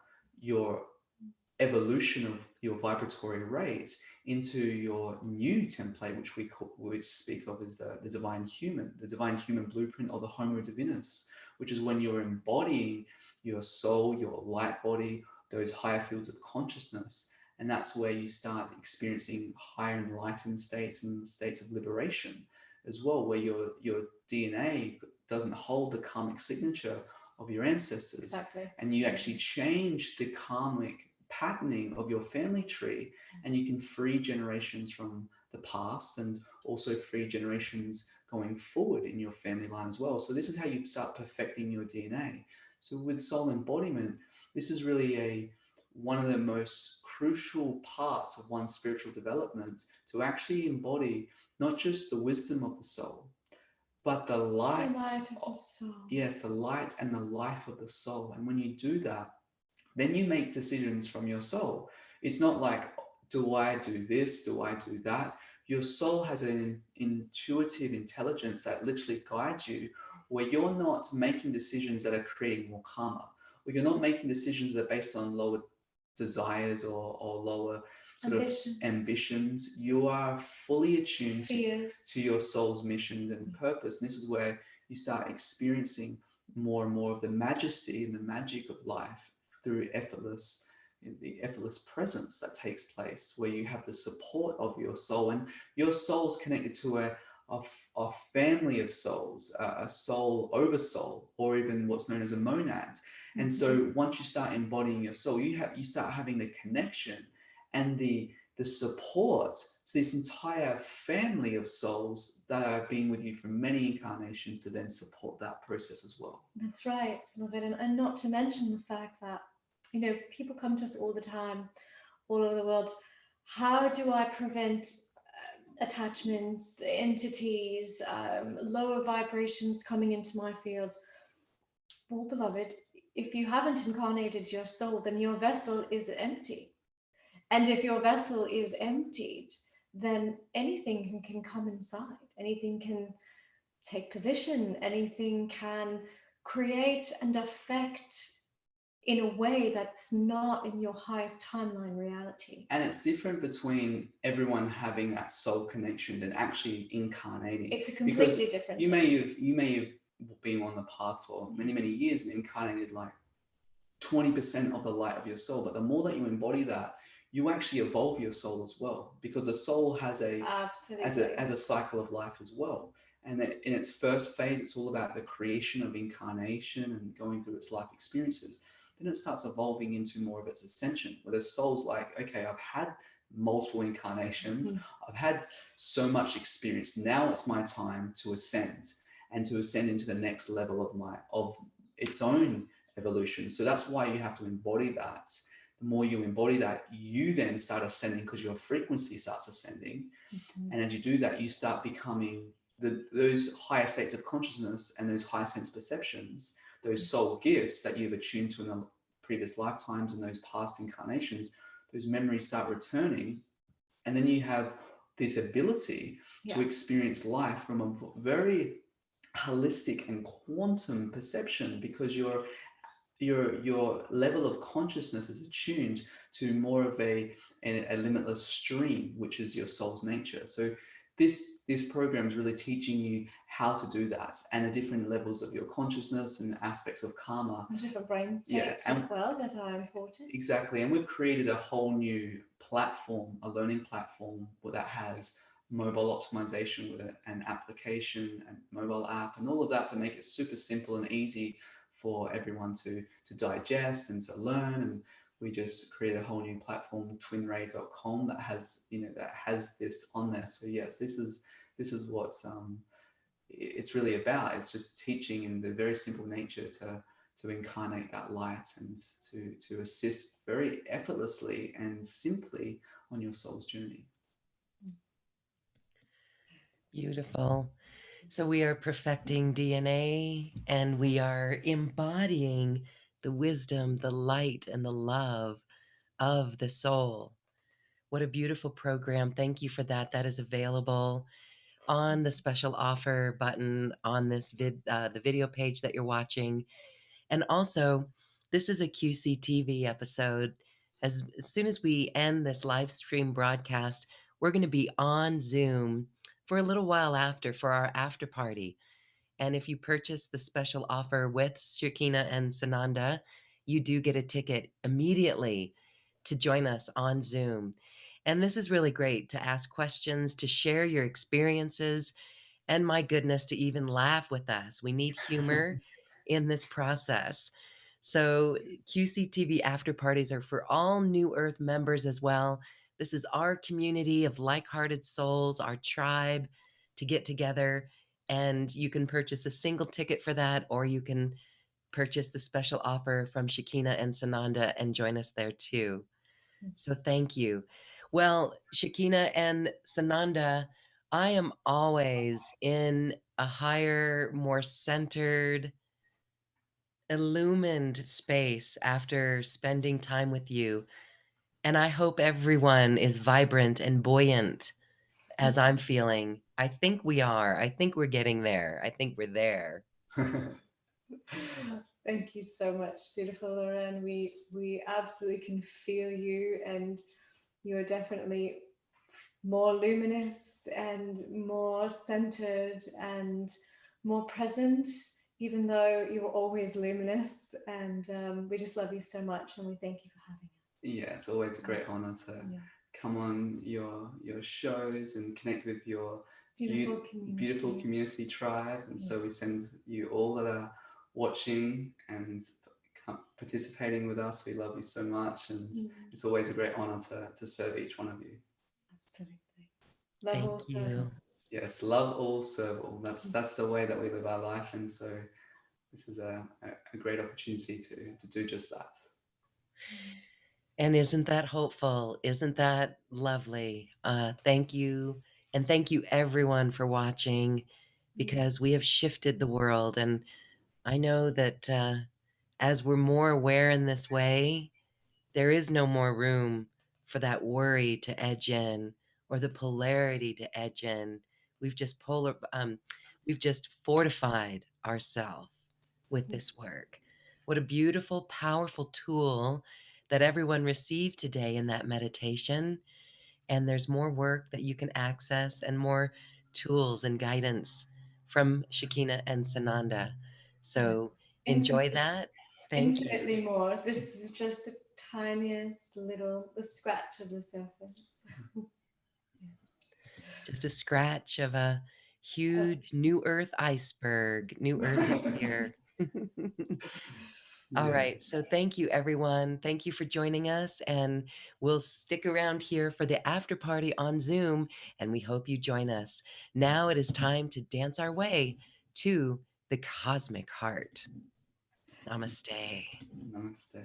Speaker 2: evolution of your vibratory rate into your new template, which we speak of as the divine human blueprint, or the Homo Divinus, which is when you're embodying your soul, your light body, those higher fields of consciousness. And that's where you start experiencing higher enlightened states and states of liberation as well, where your DNA doesn't hold the karmic signature of your ancestors.
Speaker 3: Exactly.
Speaker 2: And you actually change the karmic patterning of your family tree, and you can free generations from the past and also free generations going forward in your family line as well. So this is how you start perfecting your DNA. So with soul embodiment, this is really one of the most crucial parts of one's spiritual development, to actually embody not just the wisdom of the soul, but the light,
Speaker 3: of the soul.
Speaker 2: Yes, the light and the life of the soul. And when you do that, then you make decisions from your soul. It's not like, do I do this? Do I do that? Your soul has an intuitive intelligence that literally guides you, where you're not making decisions that are creating more karma, or you're not making decisions that are based on lower desires or lower sort of ambitions. You are fully attuned to your soul's mission and purpose. And this is where you start experiencing more and more of the majesty and the magic of life through the effortless presence that takes place, where you have the support of your soul, and your soul's connected to a family of souls, a soul over soul, or even what's known as a monad. And so once you start embodying your soul, you start having the connection and the support to this entire family of souls that have been with you for many incarnations, to then support that process as well.
Speaker 3: That's right. Love it. And not to mention the fact that, you know, people come to us all the time, all over the world. How do I prevent attachments, entities, lower vibrations coming into my field? Well, beloved, if you haven't incarnated your soul, then your vessel is empty. And if your vessel is emptied, then anything can come inside. Anything can take position. Anything can create and affect in a way that's not in your highest timeline reality.
Speaker 2: And it's different between everyone having that soul connection than actually incarnating.
Speaker 3: It's a completely different thing.
Speaker 2: You may have been on the path for many, many years and incarnated like 20% of the light of your soul. But the more that you embody that, you actually evolve your soul as well, because the soul has as a cycle of life as well. And in its first phase, it's all about the creation of incarnation and going through its life experiences. Then it starts evolving into more of its ascension, where the soul's like, okay, I've had multiple incarnations, I've had so much experience. Now it's my time to ascend, and to ascend into the next level of its own evolution. So that's why you have to embody that. The more you embody that, you then start ascending, because your frequency starts ascending. And as you do that, you start becoming those higher states of consciousness and those higher sense perceptions, those soul gifts that you've attuned to in the previous lifetimes and those past incarnations. Those memories start returning, And then you have this ability to experience life from a very holistic and quantum perception, because your level of consciousness is attuned to more of a limitless stream, which is your soul's nature. So this program is really teaching you how to do that, and the different levels of your consciousness and aspects of karma.
Speaker 3: And different brain states as well that are important.
Speaker 2: Exactly. And we've created a whole new platform, a learning platform that has mobile optimization with it, and application and mobile app and all of that, to make it super simple and easy for everyone to digest and to learn. And we just created a whole new platform, TwinRay.com, that has this on there. So yes, this is what's it's really about. It's just teaching in the very simple nature to incarnate that light, and to assist very effortlessly and simply on your soul's journey.
Speaker 1: Beautiful. So we are perfecting DNA, and we are embodying the wisdom, the light, and the love of the soul. What a beautiful program. Thank you for that. That is available on the special offer button on this the video page that you're watching. And also, this is a QCTV episode. As soon as we end this live stream broadcast, we're going to be on Zoom for a little while after, for our after party. And if you purchase the special offer with Shekinah and Sananda, you do get a ticket immediately to join us on Zoom. And this is really great to ask questions, to share your experiences, and my goodness, to even laugh with us. We need humor in this process. So, QCTV after parties are for all New Earth members as well. This is our community of like-hearted souls, our tribe, to get together. And you can purchase a single ticket for that, or you can purchase the special offer from Shekinah and Sananda and join us there too. So thank you. Well, Shekinah and Sananda, I am always in a higher, more centered, illumined space after spending time with you. And I hope everyone is vibrant and buoyant as I'm feeling. I think we are. I think we're getting there. I think we're there.
Speaker 3: Thank you so much, beautiful Lauren. We absolutely can feel you, and you're definitely more luminous and more centered and more present, even though you were always luminous. And we just love you so much, and we thank you for having us.
Speaker 2: Yeah, it's always a great honor to come on your shows and connect with your beautiful community tribe. And so we send you all that are watching and participating with us. We love you so much, and it's always a great honor to serve each one of you.
Speaker 3: Absolutely. Love all,
Speaker 1: Thank you.
Speaker 2: Yes, love all, serve all. That's the way that we live our life, and so this is a great opportunity to do just that.
Speaker 1: And isn't that hopeful? Isn't that lovely? Thank you. And thank you, everyone, for watching, because we have shifted the world. And I know that as we're more aware in this way, there is no more room for that worry to edge in, or the polarity to edge in. We've just we've just fortified ourselves with this work. What a beautiful, powerful tool that everyone received today in that meditation. And there's more work that you can access, and more tools and guidance from Shekinah and Sananda. So enjoy that. Thank you.
Speaker 3: Infinitely more. This is just the tiniest little, the scratch of the surface.
Speaker 1: Just a scratch of a huge New Earth iceberg. New Earth is here. All right. So thank you, everyone. Thank you for joining us. And we'll stick around here for the after party on Zoom. And we hope you join us. Now it is time to dance our way to the cosmic heart. Namaste.
Speaker 2: Namaste.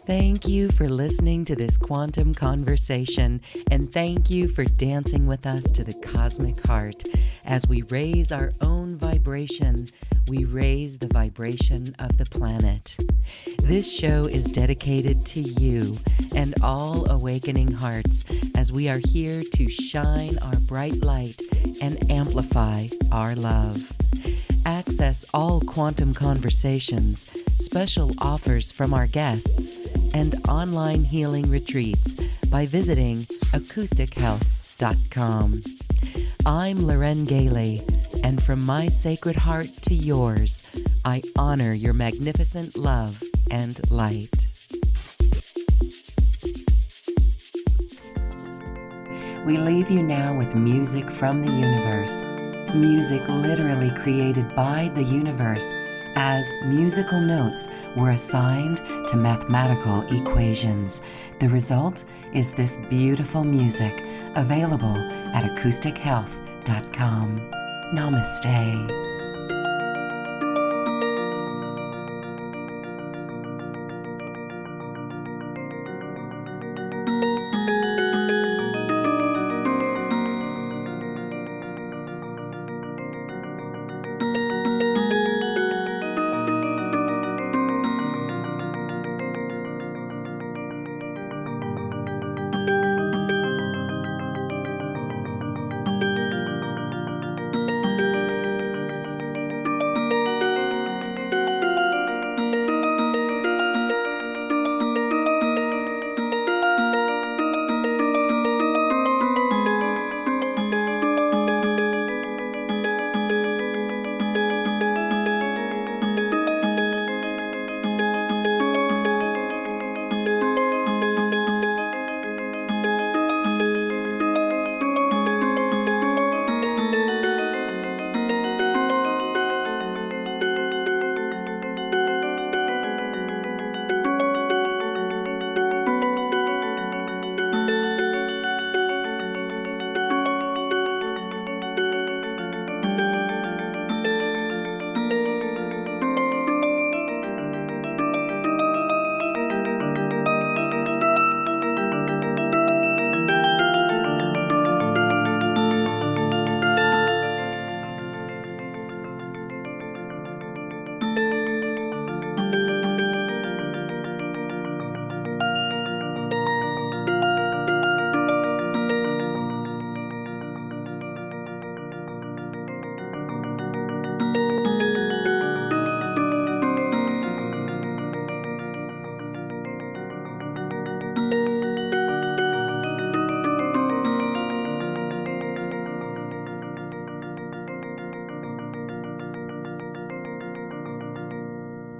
Speaker 1: Thank you for listening to this quantum conversation, and thank you for dancing with us to the cosmic heart. As we raise our own vibration, we raise the vibration of the planet. This show is dedicated to you and all awakening hearts, as we are here to shine our bright light and amplify our love. Access all quantum conversations, special offers from our guests, and online healing retreats by visiting acoustichealth.com. I'm Loren Gailey, and from my sacred heart to yours, I honor your magnificent love and light. We leave you now with music from the universe. Music literally created by the universe, as musical notes were assigned to mathematical equations. The result is this beautiful music, available at acoustichealth.com. Namaste.